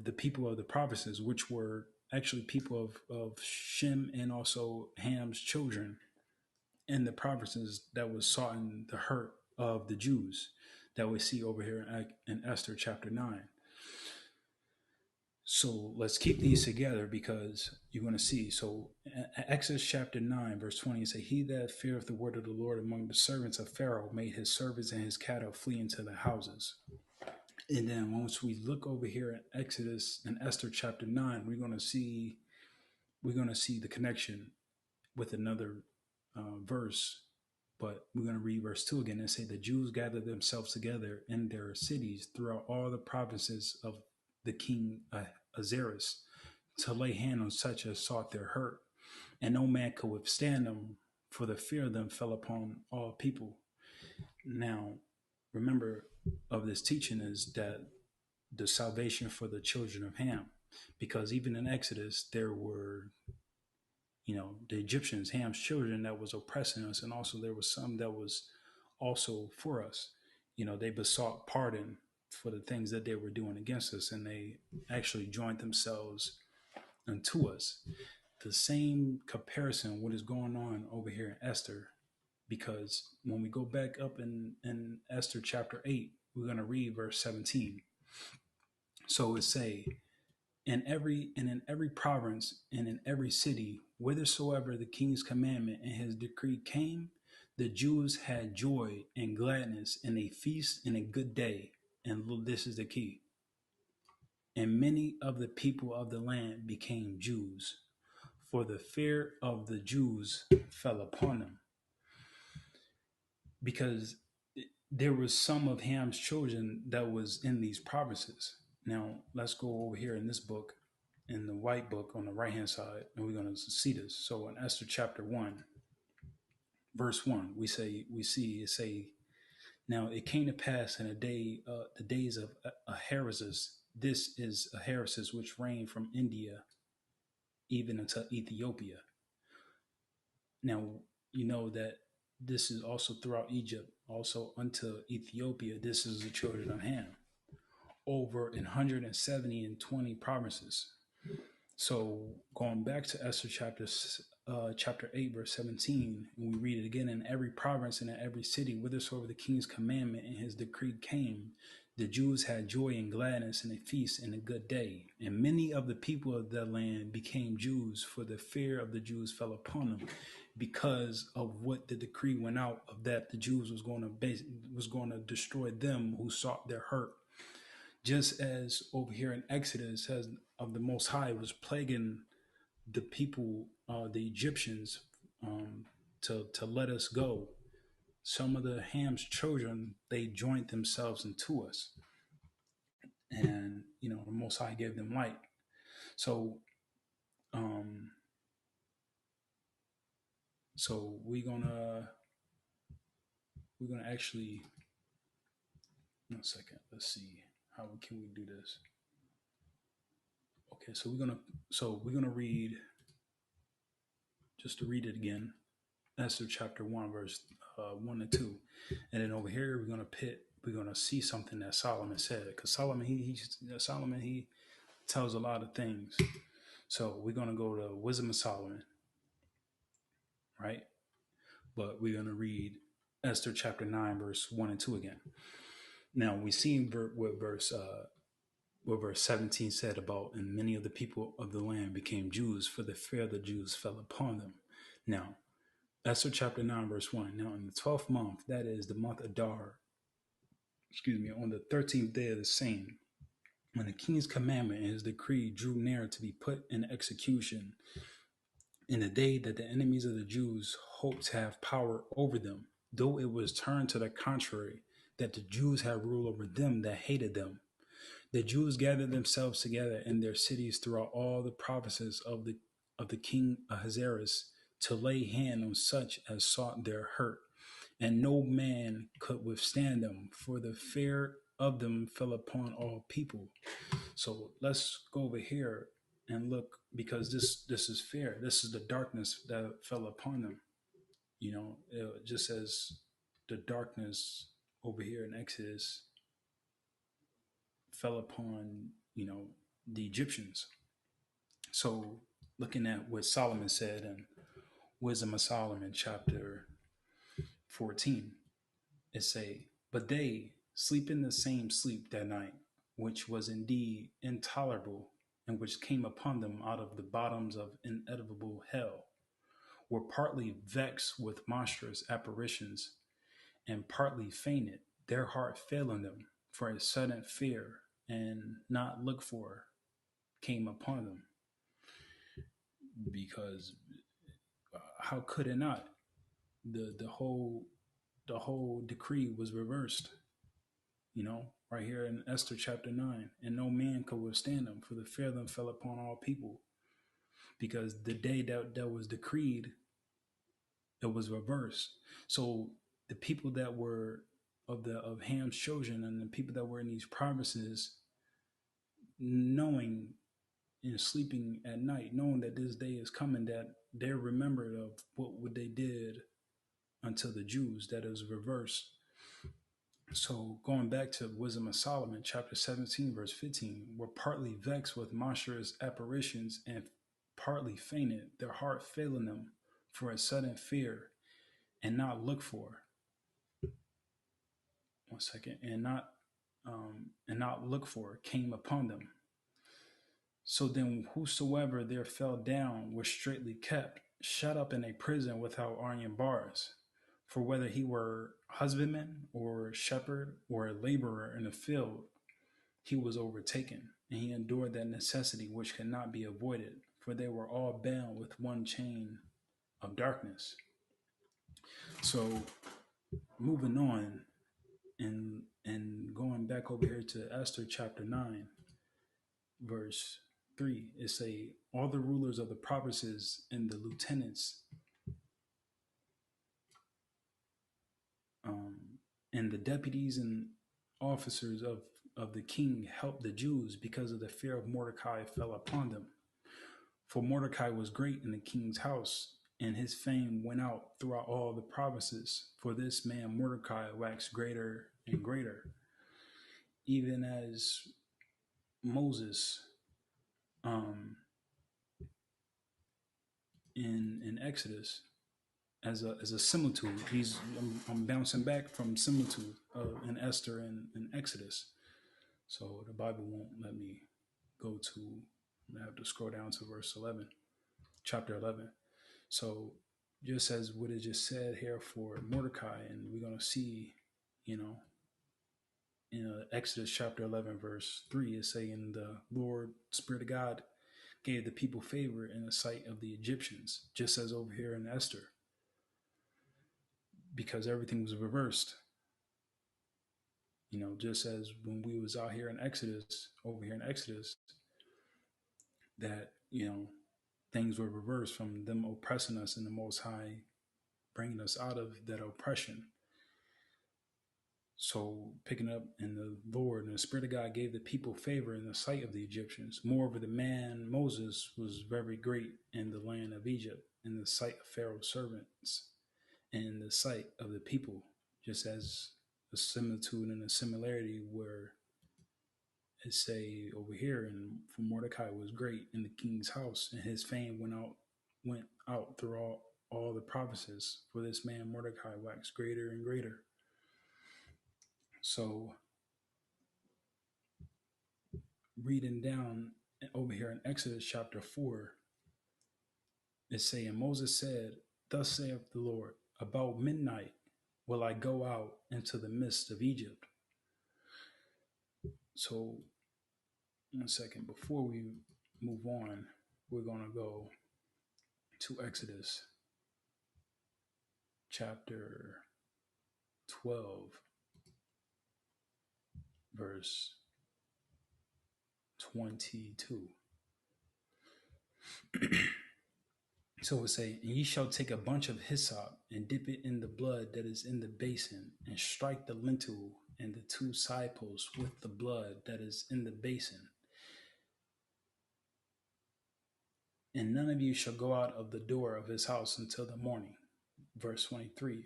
the people of the provinces, which were actually people of Shem and also Ham's children in the provinces, that was sought in the hurt of the Jews that we see over here in Esther chapter 9. So let's keep these together, because you're going to see. So Exodus chapter 9, verse 20, say, he that feareth the word of the Lord among the servants of Pharaoh made his servants and his cattle flee into the houses. And then once we look over here at Exodus and Esther chapter 9, we're going to see the connection with another verse. But we're going to read verse 2 again and say, the Jews gathered themselves together in their cities throughout all the provinces of the king Ahasuerus to lay hand on such as sought their hurt. And no man could withstand them, for the fear of them fell upon all people. Now, remember of this teaching is that the salvation for the children of Ham, because even in Exodus, there were, the Egyptians, Ham's children, that was oppressing us. And also there was some that was also for us. They besought pardon for the things that they were doing against us, and they actually joined themselves unto us. The same comparison, what is going on over here in Esther, because when we go back up in Esther chapter 8, we're going to read verse 17. So it say, in every province and in every city, whithersoever the king's commandment and his decree came, the Jews had joy and gladness and a feast and a good day. And this is the key. And many of the people of the land became Jews, for the fear of the Jews fell upon them. Because there was some of Ham's children that was in these provinces. Now, let's go over here in this book, in the white book on the right hand side, and we're going to see this. So in Esther chapter 1, verse 1, we say, now it came to pass in the days of Ahasuerus. This is Ahasuerus, which reigned from India even until Ethiopia. Now, you know that this is also throughout Egypt, also unto Ethiopia. This is the children of Ham, over in 170 and 20 provinces. So going back to Esther chapter 8, verse 17, and we read it again, in every province and in every city, whithersoever the king's commandment and his decree came, the Jews had joy and gladness and a feast and a good day. And many of the people of that land became Jews, for the fear of the Jews fell upon them, because of what the decree went out of that the Jews was going to destroy them who sought their hurt. Just as over here in Exodus says, of the Most High was plaguing the people, the Egyptians, to let us go. Some of the Ham's children, they joined themselves into us, and the Most High gave them light. So, we're gonna actually, 1 second. Let's see how can we do this. Okay, so we're gonna read, just to read it again, Esther chapter 1, verse 1 and 2. And then over here, we're going to see something that Solomon said. Because Solomon, he tells a lot of things. So we're going to go to Wisdom of Solomon, right? But we're going to read Esther chapter 9, verse 1 and 2 again. Now, we see what verse 17 said about, and many of the people of the land became Jews, for the fear of the Jews fell upon them. Now, Esther chapter 9, verse 1. Now, in the 12th month, that is the month Adar, on the 13th day of the same, when the king's commandment and his decree drew near to be put in execution, in the day that the enemies of the Jews hoped to have power over them, though it was turned to the contrary, that the Jews had rule over them that hated them. The Jews gathered themselves together in their cities throughout all the provinces of the king Ahasuerus to lay hand on such as sought their hurt, and no man could withstand them, for the fear of them fell upon all people. So let's go over here and look, because this is fear. This is the darkness that fell upon them. It just says the darkness over here in Exodus fell upon, the Egyptians. So looking at what Solomon said in Wisdom of Solomon, chapter 14, it say, but they sleep in the same sleep that night, which was indeed intolerable, and which came upon them out of the bottoms of inedible hell, were partly vexed with monstrous apparitions, and partly fainted, their heart failing them, for a sudden fear and not looked for came upon them. Because how could it not? The whole decree was reversed. Right here in Esther chapter 9, and no man could withstand them, for the fear of them fell upon all people. Because the day that was decreed, it was reversed. So the people that were of Ham's children, and the people that were in these provinces, knowing and sleeping at night, knowing that this day is coming, that they're remembered of what they did unto the Jews, that is reversed. So going back to Wisdom of Solomon, chapter 17, verse 15, were partly vexed with monstrous apparitions, and partly fainted, their heart failing them, for a sudden fear and not looked for. One second, and not looked for came upon them. So then whosoever there fell down was straitly kept, shut up in a prison without iron bars. For whether he were husbandman or shepherd or a laborer in the field, he was overtaken, and he endured that necessity which could not be avoided, for they were all bound with one chain of darkness. So moving on and going back over here to Esther chapter 9, verse 3, it say, all the rulers of the provinces and the lieutenants and the deputies and officers of the king helped the Jews, because of the fear of Mordecai fell upon them. For Mordecai was great in the king's house, and his fame went out throughout all the provinces. For this man Mordecai waxed greater and greater, even as Moses in Exodus, as a similitude. I'm bouncing back from similitude in Esther and Exodus. So the Bible won't let me go to. I have to scroll down to verse 11, chapter 11. So just as what is just said here for Mordecai, and we're going to see, in Exodus chapter 11, verse 3, is saying the Lord, Spirit of God, gave the people favor in the sight of the Egyptians, just as over here in Esther, because everything was reversed. Just as when we was out here in Exodus, over here in Exodus, that, things were reversed from them oppressing us, and the Most High bringing us out of that oppression. So picking up in the Lord and the Spirit of God gave the people favor in the sight of the Egyptians. Moreover, the man Moses was very great in the land of Egypt, in the sight of Pharaoh's servants, in the sight of the people, just as a similitude and a similarity where it say over here, and for Mordecai was great in the king's house, and his fame went out through all the provinces. For this man Mordecai waxed greater and greater. So reading down over here in Exodus chapter 4, it say, and Moses said, thus saith the Lord, about midnight will I go out into the midst of Egypt. So 1 second, before we move on, we're going to go to Exodus chapter 12, verse 22. So it say, and ye shall take a bunch of hyssop and dip it in the blood that is in the basin, and strike the lintel and the two side posts with the blood that is in the basin. And none of you shall go out of the door of his house until the morning. Verse 23.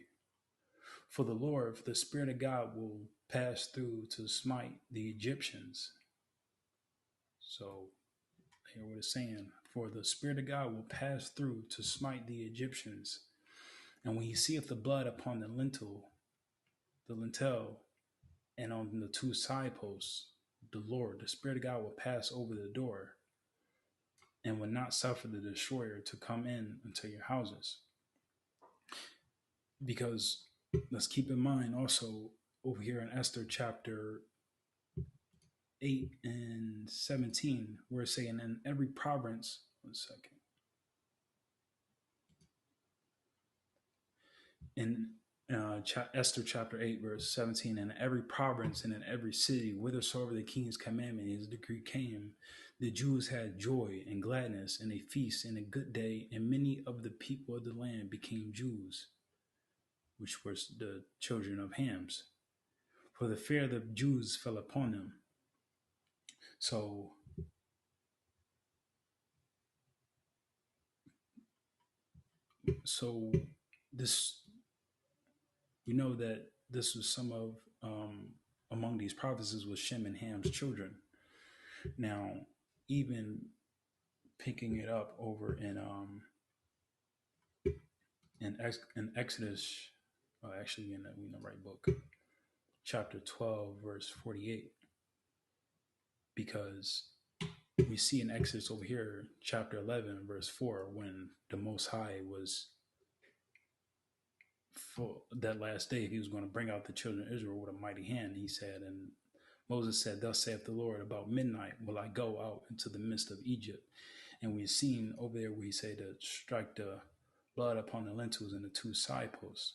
For the Lord, the Spirit of God, will pass through to smite the Egyptians. So here what it's saying, for the Spirit of God will pass through to smite the Egyptians. And when he seeth the blood upon the lintel, and on the two side posts, the Lord, the Spirit of God, will pass over the door and will not suffer the destroyer to come in unto your houses. Because let's keep in mind also over here in Esther chapter 8 and 17, we're saying in every province, 1 second. In Esther chapter 8, verse 17, in every province and in every city, whithersoever the king's commandment, his decree came, the Jews had joy and gladness and a feast and a good day, and many of the people of the land became Jews, which was the children of Hams. For the fear of the Jews fell upon them. So this, we know that this was some of among these provinces was Shem and Ham's children. Now, even picking it up over in Exodus, actually in the right book, chapter 12, verse 48, because we see in Exodus over here, chapter 11, verse 4, when the Most High was for that last day, he was going to bring out the children of Israel with a mighty hand. He said, and Moses said, thus saith the Lord, about midnight will I go out into the midst of Egypt. And we've seen over there where he said to strike the blood upon the lintels and the two side posts.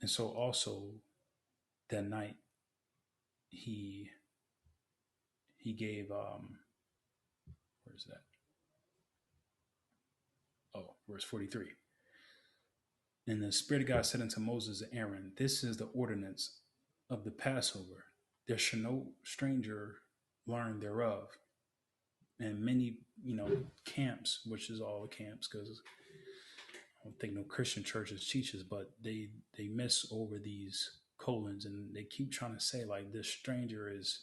And so also that night he gave where's that? Oh, verse 43. And the Spirit of God said unto Moses and Aaron, this is the ordinance of the Passover. There shall no stranger learn thereof. And many, camps, which is all the camps, because I don't think no Christian churches teaches, but they miss over these colons, and they keep trying to say like this stranger is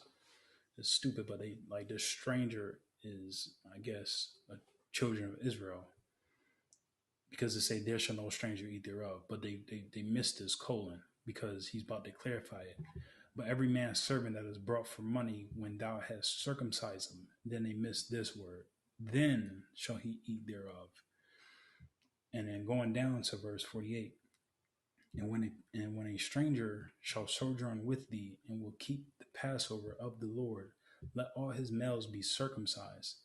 stupid, but they like this stranger is, I guess, a children of Israel, because they say there shall no stranger eat thereof, but they miss this colon because he's about to clarify it. But every man's servant that is brought for money, when thou hast circumcised him, then they miss this word, then shall he eat thereof. And then going down to verse 48, and when a stranger shall sojourn with thee and will keep the Passover of the Lord, let all his males be circumcised,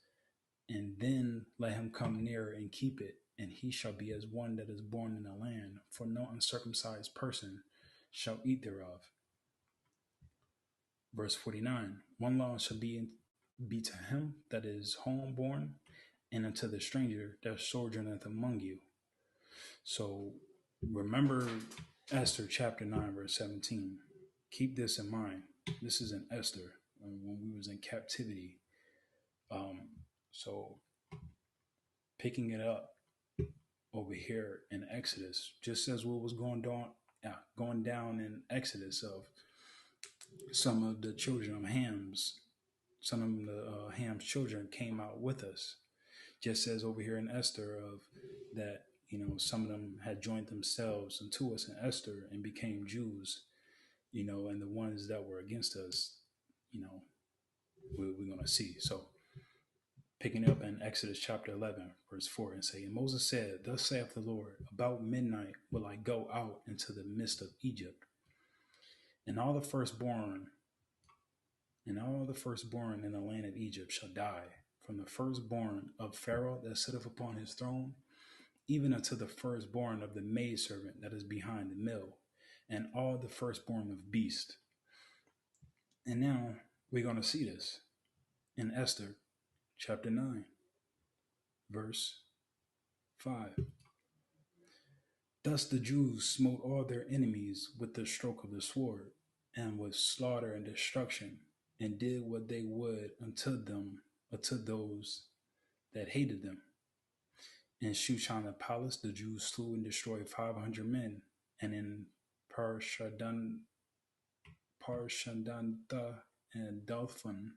and then let him come near and keep it, and he shall be as one that is born in the land, for no uncircumcised person shall eat thereof. Verse 49, one law shall be to him that is homeborn, and unto the stranger that sojourneth among you. So remember Esther chapter 9, verse 17. Keep this in mind. This is in Esther when we was in captivity. So picking it up over here in Exodus, just as what was going down in Exodus of some of the children of Ham's, some of the Ham's children came out with us, just as over here in Esther of that, some of them had joined themselves unto us in Esther and became Jews, and the ones that were against us, you know, we're going to see. So picking up in Exodus chapter 11, verse 4, and say, and Moses said, thus saith the Lord, about midnight will I go out into the midst of Egypt, and all the firstborn in the land of Egypt shall die, from the firstborn of Pharaoh that sitteth upon his throne, even unto the firstborn of the maidservant that is behind the mill, and all the firstborn of beast. And now we're going to see this in Esther chapter 9, verse 5. Thus the Jews smote all their enemies with the stroke of the sword, and with slaughter and destruction, and did what they would unto those that hated them. In Shushan the palace, the Jews slew and destroyed 500 men, and in Parshadantha and Dalphon,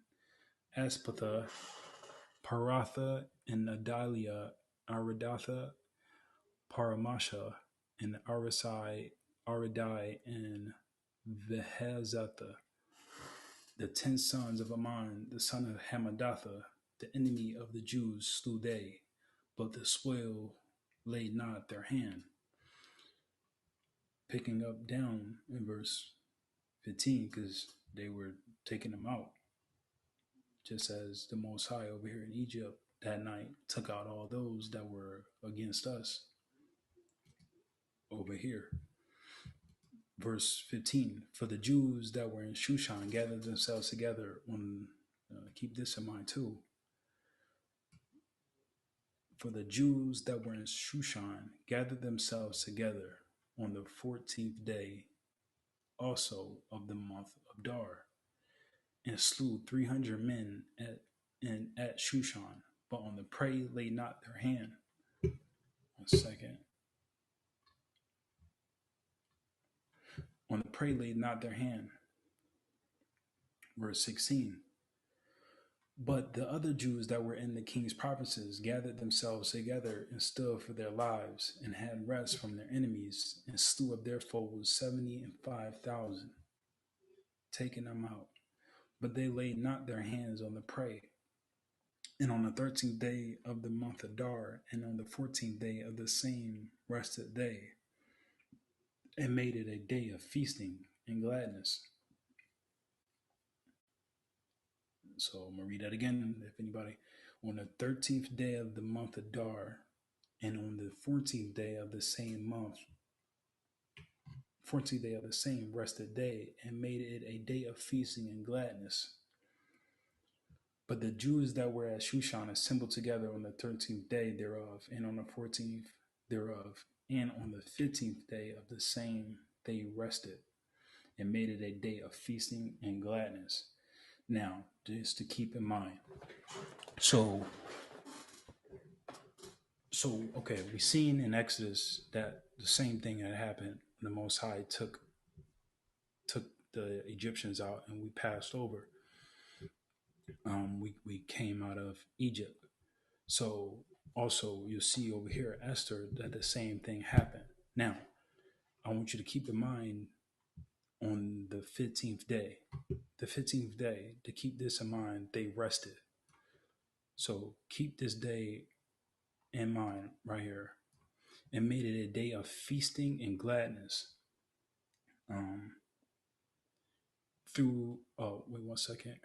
Aspatha, Paratha, and Adalia, Aridatha, Paramasha, and Arisai, Aridai, and Vehezatha, the 10 sons of Ammon, the son of Hamadatha, the enemy of the Jews, slew they, but the spoil laid not their hand. Picking up down in verse 15, because they were taking them out, just as the Most High over here in Egypt that night took out all those that were against us over here. Verse 15, for the Jews that were in Shushan gathered themselves together on, keep this in mind too, for the Jews that were in Shushan gathered themselves together on the 14th day also of the month of Dar, and slew 300 men at Shushan, but on the prey laid not their hand. 1 second. On the prey laid not their hand. Verse 16. But the other Jews that were in the king's provinces gathered themselves together and stood for their lives, and had rest from their enemies, and slew of their foes 75,000, taking them out. But they laid not their hands on the prey. And on the 13th day of the month of Dar, and on the 14th day of the same rested they, and made it a day of feasting and gladness. So I'm going to read that again, if anybody. On the 13th day of the month of Dar, and on the 14th day of the same month, 14th day of the same rested day, and made it a day of feasting and gladness. But the Jews that were at Shushan assembled together on the 13th day thereof, and on the 14th thereof, and on the 15th day of the same they rested, and made it a day of feasting and gladness. Now, just to keep in mind. So okay, we seen in Exodus that the same thing had happened. The Most High took the Egyptians out, and we passed over. We came out of Egypt. So also you'll see over here Esther that the same thing happened. Now, I want you to keep in mind on the 15th day, to keep this in mind, they rested. So keep this day in mind right here, and made it a day of feasting and gladness. Wait 1 second.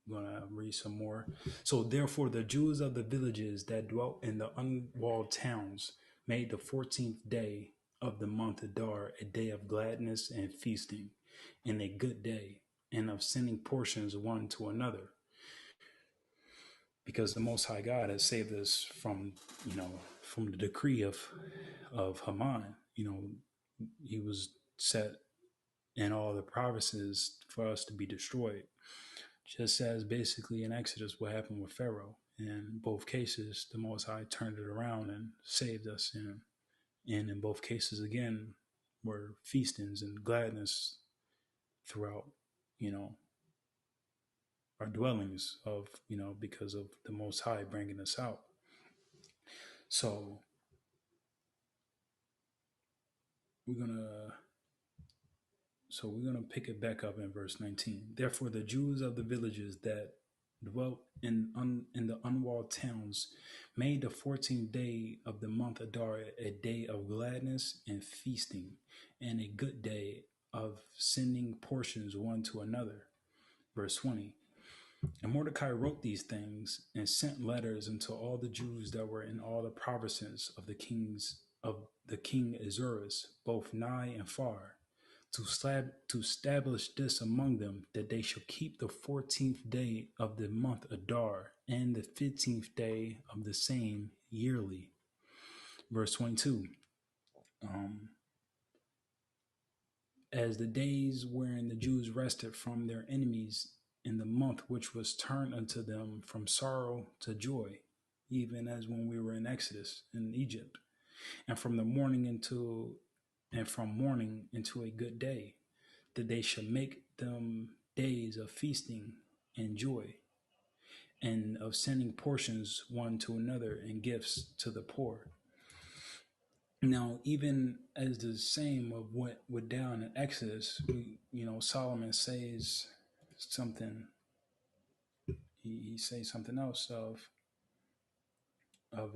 I'm going to read some more. So therefore the Jews of the villages that dwelt in the unwalled towns made the 14th day of the month of Dar a day of gladness and feasting, and a good day, and of sending portions one to another. Because the Most High God has saved us from the decree of Haman. He was set in all the provinces for us to be destroyed. just as basically in Exodus what happened with Pharaoh. In both cases, the Most High turned it around and saved us. And in both cases, again, were feastings and gladness throughout, you know, our dwellings of, because of the Most High bringing us out. So we're gonna pick it back up in verse 19. Therefore, the Jews of the villages that dwelt in the unwalled towns made the 14th day of the month Adar a day of gladness and feasting, and a good day of sending portions one to another. Verse 20. And Mordecai wrote these things and sent letters unto all the Jews that were in all the provinces of the king Ahasuerus, both nigh and far, to establish this among them, that they shall keep the 14th day of the month Adar and the 15th day of the same yearly. Verse 22. As the days wherein the Jews rested from their enemies in the month which was turned unto them from sorrow to joy, even as when we were in Exodus in Egypt, and from mourning into a good day, that they shall make them days of feasting and joy, and of sending portions one to another and gifts to the poor. Now, even as the same of what went down in Exodus, Solomon says something. He says something else of I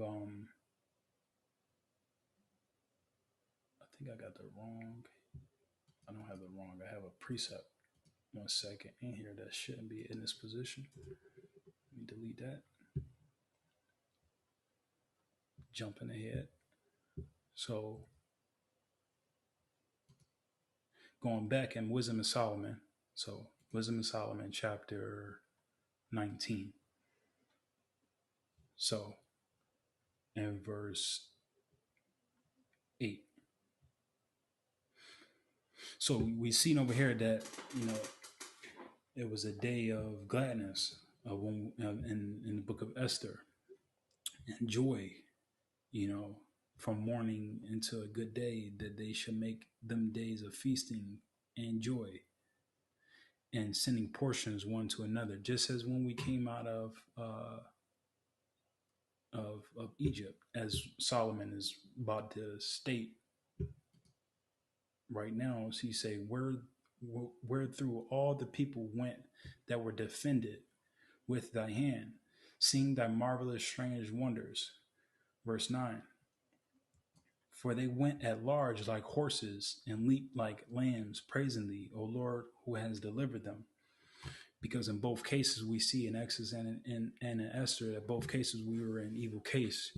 think I got the wrong. I don't have the wrong. I have a precept. 1 second in here that shouldn't be in this position. Let me delete that. Jumping ahead. So going back in Wisdom of Solomon. So Wisdom of Solomon, chapter 19. So in verse 8. So we seen over here that, it was a day of gladness in the book of Esther, and joy, from mourning into a good day, that they should make them days of feasting and joy, and sending portions one to another, just as when we came out of Egypt, as Solomon is about to state right now. So he say, where through all the people went that were defended with thy hand, seeing thy marvelous strange wonders. Verse 9. For they went at large like horses and leaped like lambs, praising thee, O Lord, who has delivered them. Because in both cases we see in Exodus and in Esther, that both cases we were in evil case.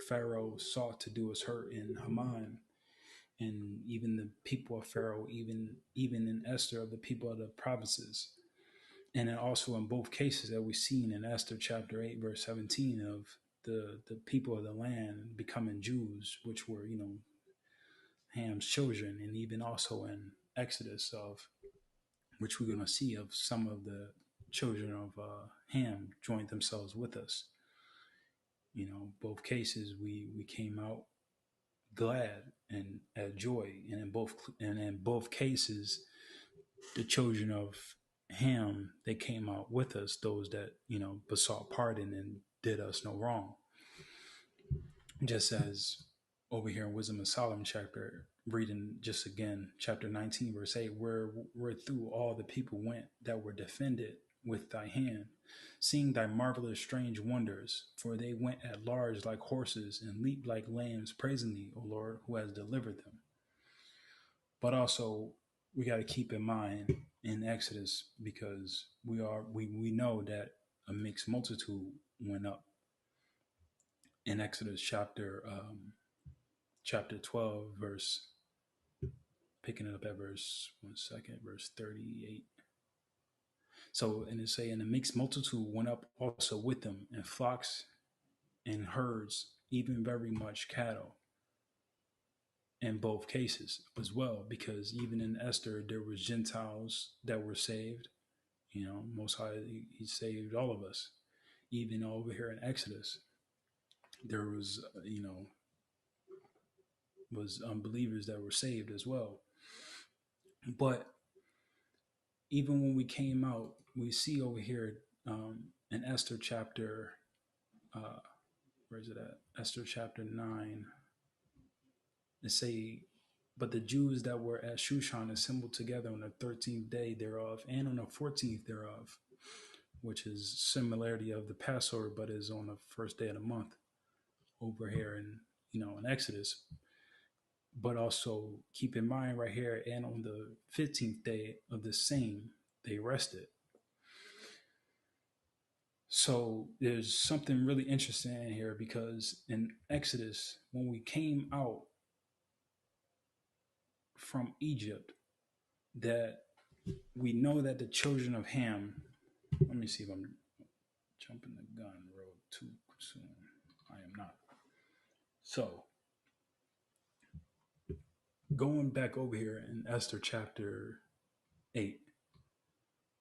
Pharaoh sought to do us hurt in Haman, and even the people of Pharaoh, even in Esther, of the people of the provinces. And then also in both cases that we've seen in Esther chapter 8, verse 17, of the people of the land becoming Jews, which were, Ham's children, and even also in Exodus, of which we're going to see of some of the children of Ham joined themselves with us. Both cases we came out glad and at joy, and in both cases, the children of Ham, they came out with us, those that besought pardon and did us no wrong. Just as over here in Wisdom of Solomon chapter, reading just again, chapter 19, verse 8, where through all the people went that were defended with thy hand, seeing thy marvelous strange wonders, for they went at large like horses and leaped like lambs, praising thee, O Lord, who has delivered them. But also we got to keep in mind in Exodus, because we know that a mixed multitude went up in Exodus chapter 12, verse, picking it up at verse 38. So, and it say, and a mixed multitude went up also with them, and flocks and herds, even very much cattle, in both cases as well, because even in Esther, there was Gentiles that were saved, Most High, he saved all of us. Even over here in Exodus, there was, was unbelievers that were saved as well. But even when we came out, we see over here in Esther chapter, uh, where is it at? Esther chapter 9. It say, but the Jews that were at Shushan assembled together on the 13th day thereof and on the 14th thereof, which is similarity of the Passover, but is on the first day of the month over here in Exodus. But also keep in mind right here, and on the 15th day of the same, they rested. So there's something really interesting in here because in Exodus, when we came out from Egypt, that we know that the children of Ham, let me see if I'm jumping the gun real too soon. I am not. So going back over here in Esther chapter 8,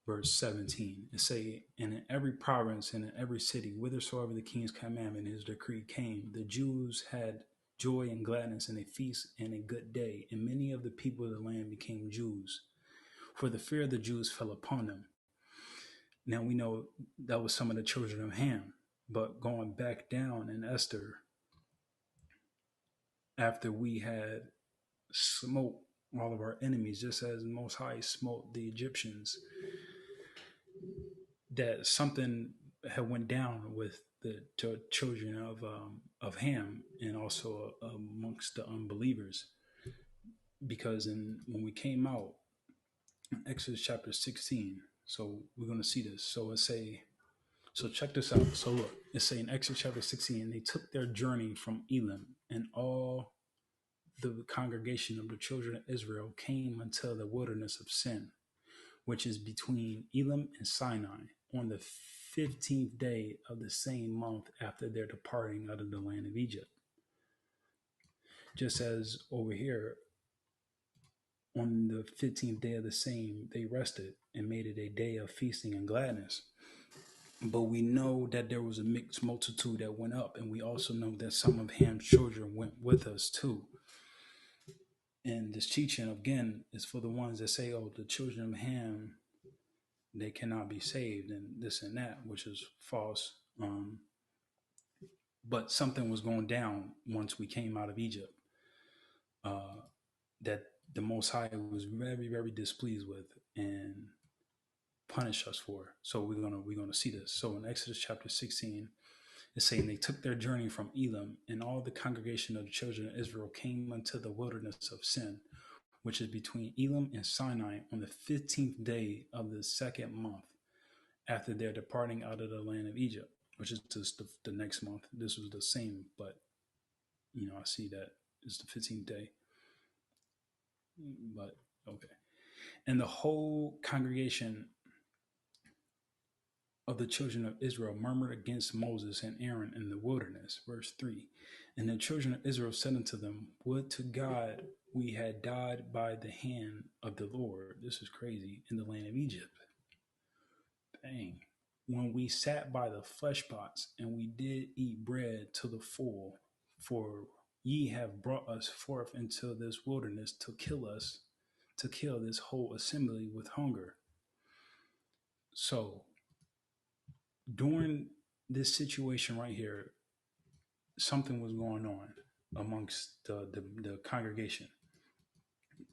verse 17, it say, and in every province and in every city, whithersoever the king's commandment, his decree came, the Jews had joy and gladness and a feast and a good day. And many of the people of the land became Jews, for the fear of the Jews fell upon them. Now we know that was some of the children of Ham. But going back down in Esther, after we had smote all of our enemies, just as the Most High smote the Egyptians, that something had went down with the children of Ham and also amongst the unbelievers, because when we came out in Exodus chapter 16, so we're going to see this. So check this out. So look, it's saying in Exodus chapter 16, they took their journey from Elim, and all the congregation of the children of Israel came unto the wilderness of Sin, which is between Elim and Sinai, on the 15th day of the same month after their departing out of the land of Egypt. Just as over here, on the 15th day of the same, they rested and made it a day of feasting and gladness. But we know that there was a mixed multitude that went up, and we also know that some of Ham's children went with us too. And this teaching, again, is for the ones that say, oh, the children of Ham, they cannot be saved, and this and that, which is false. But something was going down once we came out of Egypt that the Most High was very, very displeased with and punished us for. So we're gonna see this. So in Exodus chapter 16, it's saying they took their journey from Elim, and all the congregation of the children of Israel came unto the wilderness of Sin, which is between Elim and Sinai, on the 15th day of the second month after their departing out of the land of Egypt, which is just the next month. This was the same, but I see that it's the 15th day. But okay. And the whole congregation of the children of Israel murmured against Moses and Aaron in the wilderness. Verse 3. And the children of Israel said unto them, would to God we had died by the hand of the Lord. This is crazy. In the land of Egypt. Dang. When we sat by the flesh pots, and we did eat bread to the full, for ye have brought us forth into this wilderness to kill this whole assembly with hunger. So during this situation right here, something was going on amongst the congregation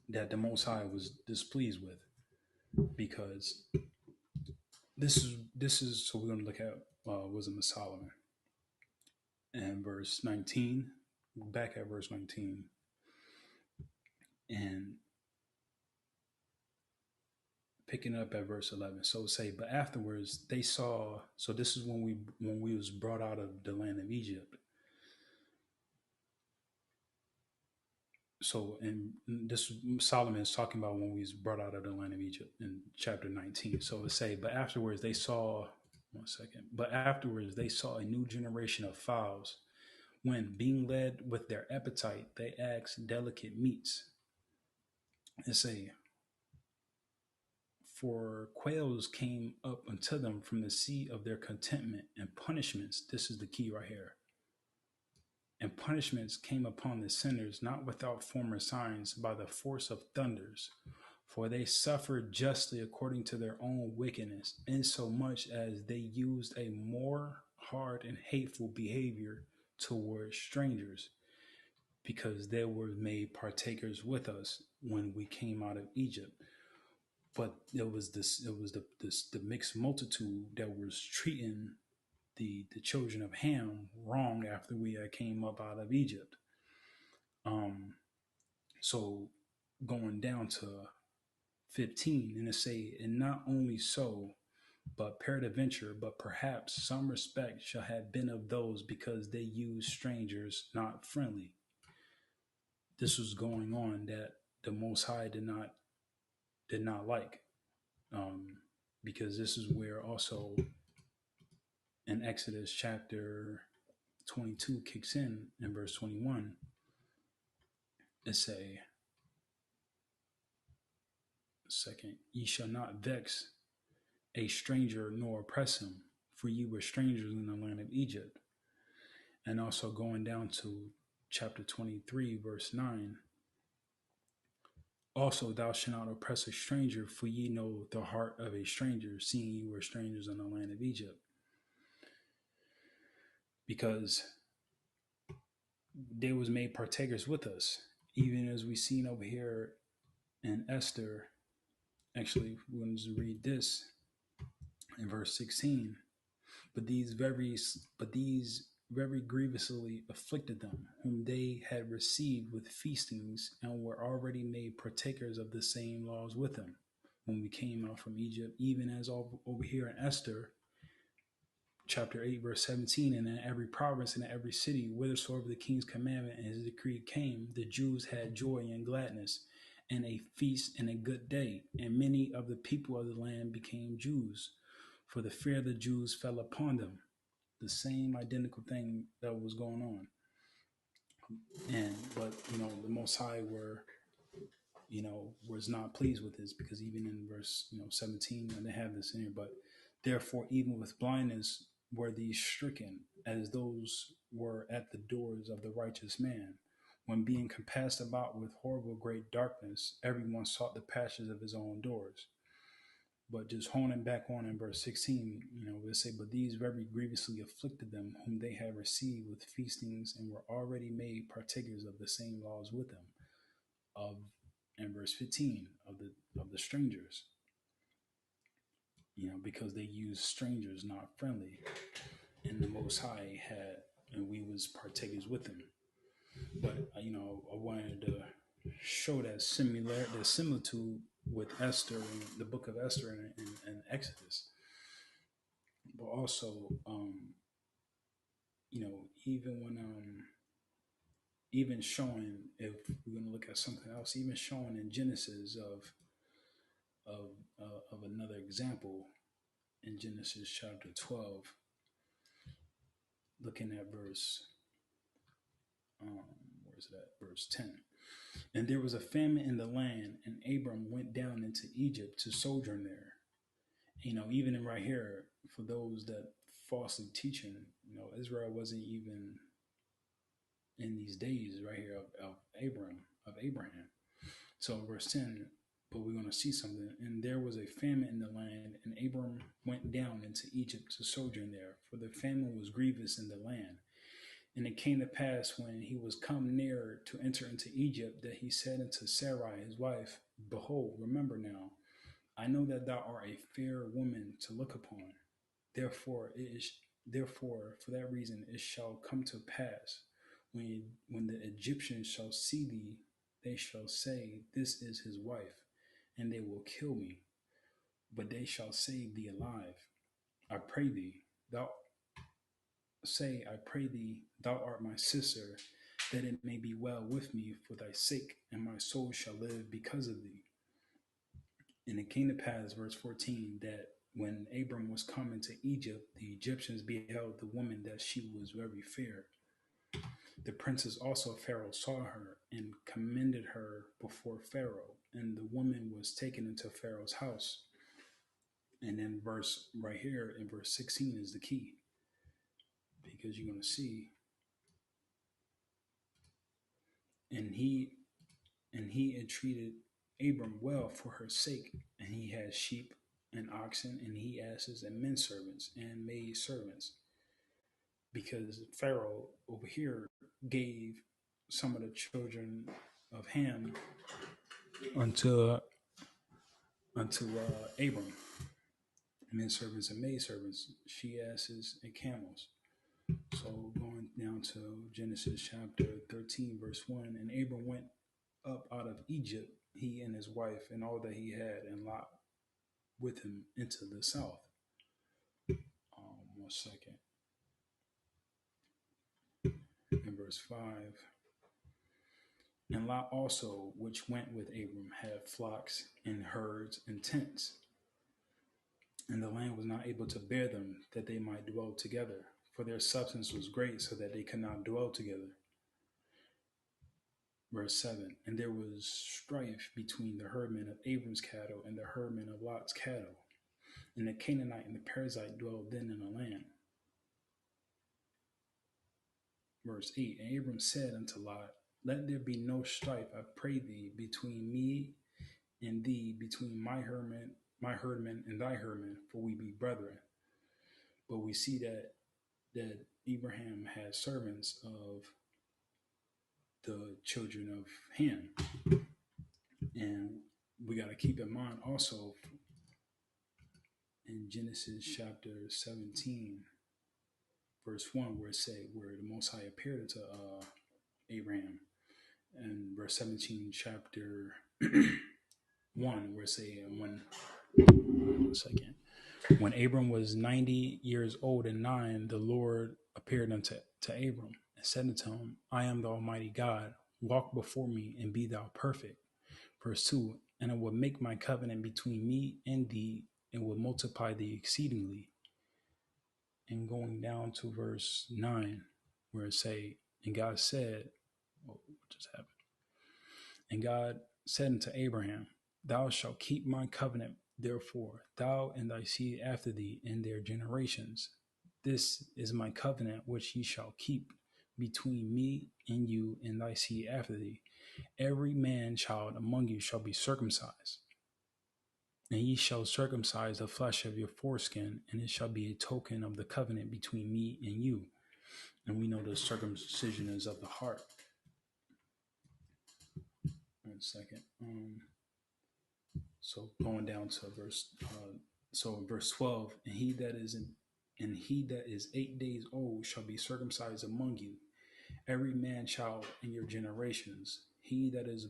that the Most High was displeased with, because this is so we're going to look at Wisdom of Solomon and verse 19, back at verse 19, and picking up at verse 11. So say, but afterwards they saw, so this is when we was brought out of the land of Egypt. So, and this Solomon is talking about when we was brought out of the land of Egypt in chapter 19. So it say, but afterwards they saw, but afterwards they saw a new generation of fowls, when being led with their appetite, they asked delicate meats. And say, For quails came up unto them from the sea of their contentment, and punishments, this is the key right here, and punishments came upon the sinners, not without former signs, by the force of thunders. For they suffered justly according to their own wickedness, insomuch as they used a more hard and hateful behavior towards strangers, because they were made partakers with us when we came out of Egypt. But it was the mixed multitude that was treating the children of Ham wrong after we came up out of Egypt. Um, so going down to 15, and it say, and not only so, but peradventure, but perhaps some respect shall have been of those because they used strangers not friendly. This was going on that the Most High did not like, um, because this is where also in Exodus chapter 22 kicks in verse 21. It say, second, ye shall not vex a stranger nor oppress him, for ye were strangers in the land of Egypt. And also going down to chapter 23, verse 9, also thou shalt not oppress a stranger, for ye know the heart of a stranger, seeing ye were strangers in the land of Egypt. Because they was made partakers with us, even as we seen over here in Esther. Actually, we're going to read this in verse 16. But these very grievously afflicted them, whom they had received with feastings, and were already made partakers of the same laws with them when we came out from Egypt, even as over here in Esther, chapter 8, verse 17, and in every province and in every city, whithersoever the king's commandment and his decree came, the Jews had joy and gladness, and a feast and a good day, and many of the people of the land became Jews, for the fear of the Jews fell upon them. The same identical thing that was going on. But the Most High was not pleased with this, because even in verse 17, and they have this in here, but therefore even with blindness were these stricken, as those were at the doors of the righteous man. When being compassed about with horrible great darkness, everyone sought the passages of his own doors. But just honing back on in verse 16, they say, but these very grievously afflicted them, whom they had received with feastings, and were already made partakers of the same laws with them. In verse 15, of the strangers, because they used strangers not friendly, and the Most High had, and we was partakers with them. But I wanted to show that similitude with Esther, and the book of Esther, and Exodus. But also, even when even showing, if we're going to look at something else, even showing in Genesis of another example in Genesis chapter 12, looking at verse where is that? Verse 10. And there was a famine in the land, and Abram went down into Egypt to sojourn there. Even in right here, for those that falsely teaching, Israel wasn't even in these days right here of Abraham. So verse 10, but we're going to see something. And there was a famine in the land, and Abram went down into Egypt to sojourn there, for the famine was grievous in the land. And it came to pass, when he was come near to enter into Egypt, that he said unto Sarai his wife, behold, remember now, I know that thou art a fair woman to look upon. Therefore, for that reason, it shall come to pass, when the Egyptians shall see thee, they shall say, this is his wife, and they will kill me, but they shall save thee alive. I pray thee, I pray thee, thou art my sister, that it may be well with me for thy sake, and my soul shall live because of thee. And it came to pass, verse 14, that when Abram was come into Egypt, the Egyptians beheld the woman, that she was very fair. The princess also of Pharaoh saw her, and commended her before Pharaoh, and the woman was taken into Pharaoh's house. And then verse right here in verse 16 is the key, because you're going to see, and he entreated Abram well for her sake, and he had sheep and oxen, and he asses and men servants and maid servants, because Pharaoh over here gave some of the children of Ham unto Abram, men servants and maid servants, she asses and camels. So going down to Genesis chapter 13, verse 1, and Abram went up out of Egypt, he and his wife, and all that he had, and Lot with him into the south. 1 second. In verse 5, and Lot also, which went with Abram, had flocks and herds and tents. And the land was not able to bear them, that they might dwell together, for their substance was great, so that they could not dwell together. Verse 7, and there was strife between the herdmen of Abram's cattle and the herdmen of Lot's cattle. And the Canaanite and the Perizzite dwelled then in the land. Verse 8, and Abram said unto Lot, let there be no strife, I pray thee, between me and thee, between my herdmen and thy herdmen, for we be brethren. But we see that Abraham had servants of the children of Ham. And we got to keep in mind also in Genesis chapter 17, verse 1, where the Most High appeared to Abraham. And verse 17, chapter 1, where it say, when Abram was 90 years old and 9, the Lord appeared unto Abram and said unto him, I am the Almighty God, walk before me and be thou perfect. Verse 2, and I will make my covenant between me and thee, and will multiply thee exceedingly. And going down to verse 9, where it say, and God said, what just happened? And God said unto Abraham, thou shalt keep my covenant, therefore, thou and thy seed after thee in their generations. This is my covenant which ye shall keep between me and you and thy seed after thee. Every man child among you shall be circumcised, and ye shall circumcise the flesh of your foreskin, and it shall be a token of the covenant between me and you. And we know the circumcision is of the heart. 1 second. So going down to verse, verse 12, and he that is 8 days old shall be circumcised among you, every man child in your generations. He that is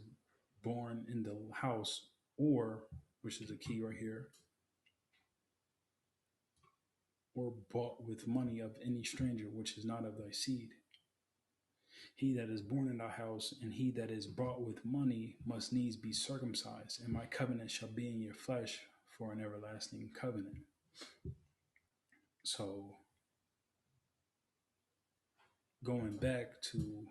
born in the house, or, which is the key right here, or bought with money of any stranger which is not of thy seed. He that is born in thy house and he that is bought with money must needs be circumcised, and my covenant shall be in your flesh for an everlasting covenant. So going back to,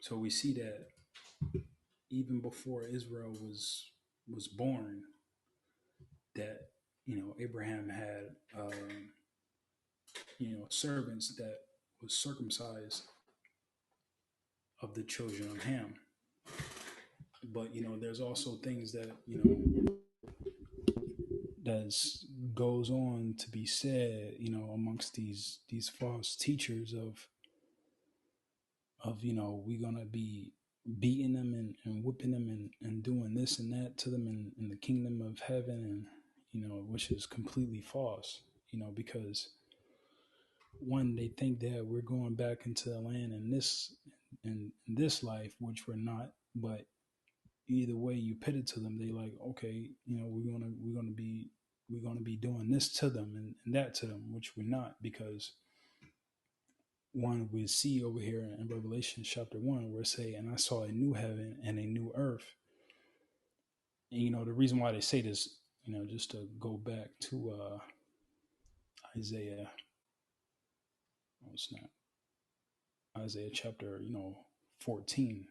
so we see that even before Israel was born, that Abraham had servants that was circumcised of the children of Ham. But there's also things that that goes on to be said, amongst these false teachers of we're gonna be beating them and whipping them and doing this and that to them in the kingdom of heaven, and which is completely false, because one, they think that we're going back into the land in this life, which we're not. But either way you pit it to them, they like, okay, we're gonna be doing this to them and that to them, which we're not, because one, we see over here in Revelation chapter 1 where it say, and I saw a new heaven and a new earth. And the reason why they say this, just to go back to Isaiah, no, it's not Isaiah chapter 14,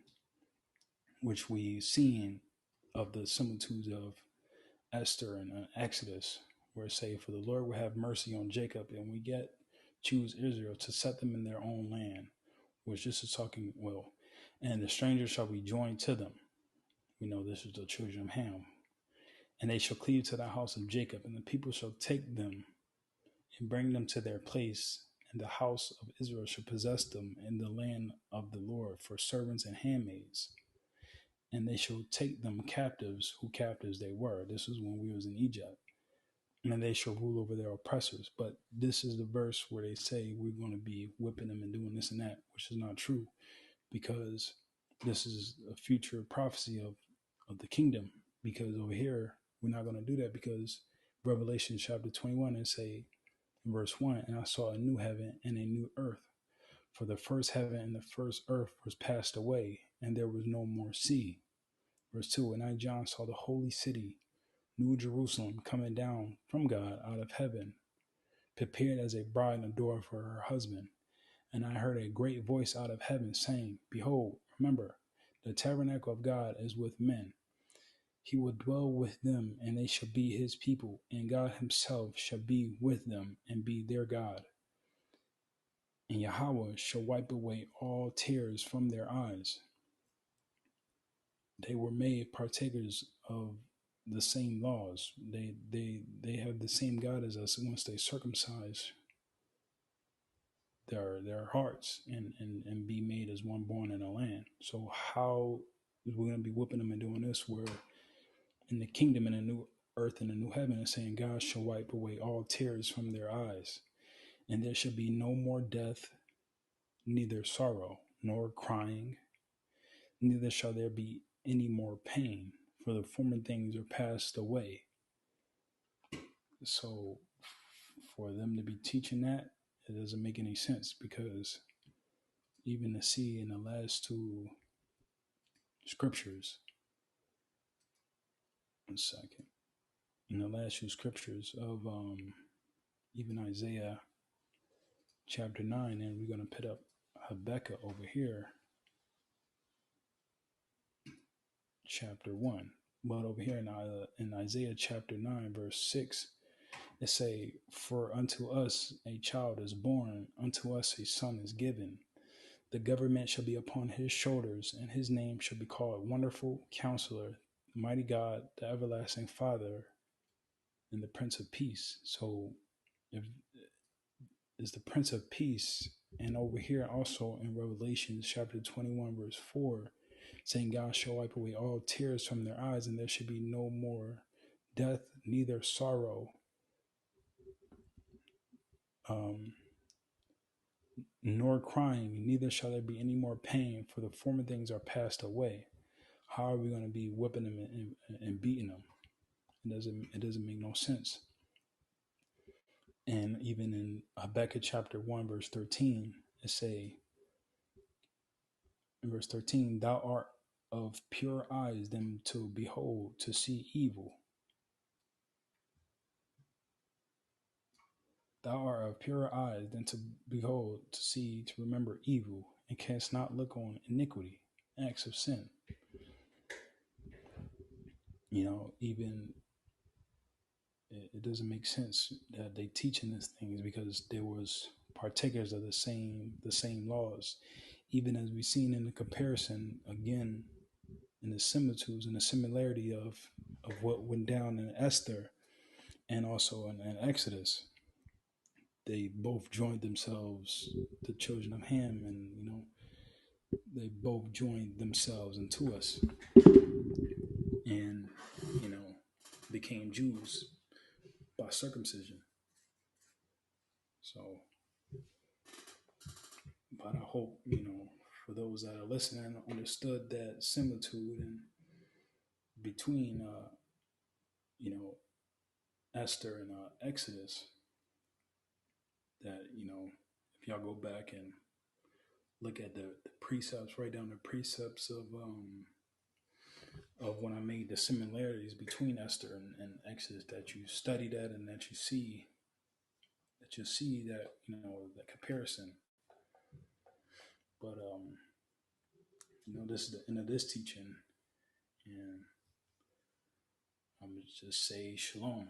which we seen of the similitudes of Esther and Exodus, where it say, "For the Lord will have mercy on Jacob, and we get choose Israel to set them in their own land," which this is talking well, and the stranger shall be joined to them. We know this is the children of Ham, and they shall cleave to the house of Jacob, and the people shall take them and bring them to their place, and the house of Israel shall possess them in the land of the Lord for servants and handmaids. And they shall take them captives, who captives they were. This was when we was in Egypt. And they shall rule over their oppressors. But this is the verse where they say we're going to be whipping them and doing this and that, which is not true, because this is a future prophecy of the kingdom. Because over here, we're not going to do that, because Revelation chapter 21 and say in verse 1, "And I saw a new heaven and a new earth. For the first heaven and the first earth was passed away, and there was no more sea." Verse 2, "And I, John, saw the holy city, New Jerusalem, coming down from God out of heaven, prepared as a bride adorned for her husband. And I heard a great voice out of heaven saying, Behold, remember, the tabernacle of God is with men. He will dwell with them, and they shall be his people, and God himself shall be with them and be their God. And Yahweh shall wipe away all tears from their eyes." They were made partakers of the same laws. They have the same God as us once they circumcise their hearts and be made as one born in a land. So how we're gonna be whooping them and doing this, where in the kingdom, in a new earth and a new heaven, is saying God shall wipe away all tears from their eyes, and there shall be no more death, neither sorrow nor crying, neither shall there be any more pain, for the former things are passed away. So for them to be teaching that, it doesn't make any sense, because even to see in the last two scriptures, one second, in the last two scriptures of even Isaiah chapter 9, and we're going to put up Habakkuk over here, chapter 1. But over here in Isaiah chapter 9, verse 6, it say, "For unto us a child is born, unto us a son is given. The government shall be upon his shoulders, and his name shall be called Wonderful Counselor, Mighty God, the Everlasting Father, and the Prince of Peace." So if is the Prince of Peace, and over here also in Revelation chapter 21, verse 4, saying God shall wipe away all tears from their eyes, and there should be no more death, neither sorrow, nor crying, neither shall there be any more pain, for the former things are passed away. How are we going to be whipping them and beating them? It doesn't make no sense. And even in Habakkuk chapter 1, verse 13, it say, in verse 13, "Thou art of pure eyes than to behold, to see evil. Thou art of pure eyes than to behold, to see, to remember evil, and canst not look on iniquity, acts of sin." Even it doesn't make sense that they teaching these things, because there was partakers of the same laws. Even as we've seen in the comparison again, in the similitudes and the similarity of what went down in Esther and also in Exodus, they both joined themselves, the children of Ham, and they both joined themselves into us, and became Jews by circumcision. So, but I hope for those that are listening, understood that similitude and between Esther and Exodus, that if y'all go back and look at the precepts, write down the precepts of when I made the similarities between Esther and Exodus, that you study that, and that you see that the comparison. But this is the end of this teaching, and I'm going to just say shalom.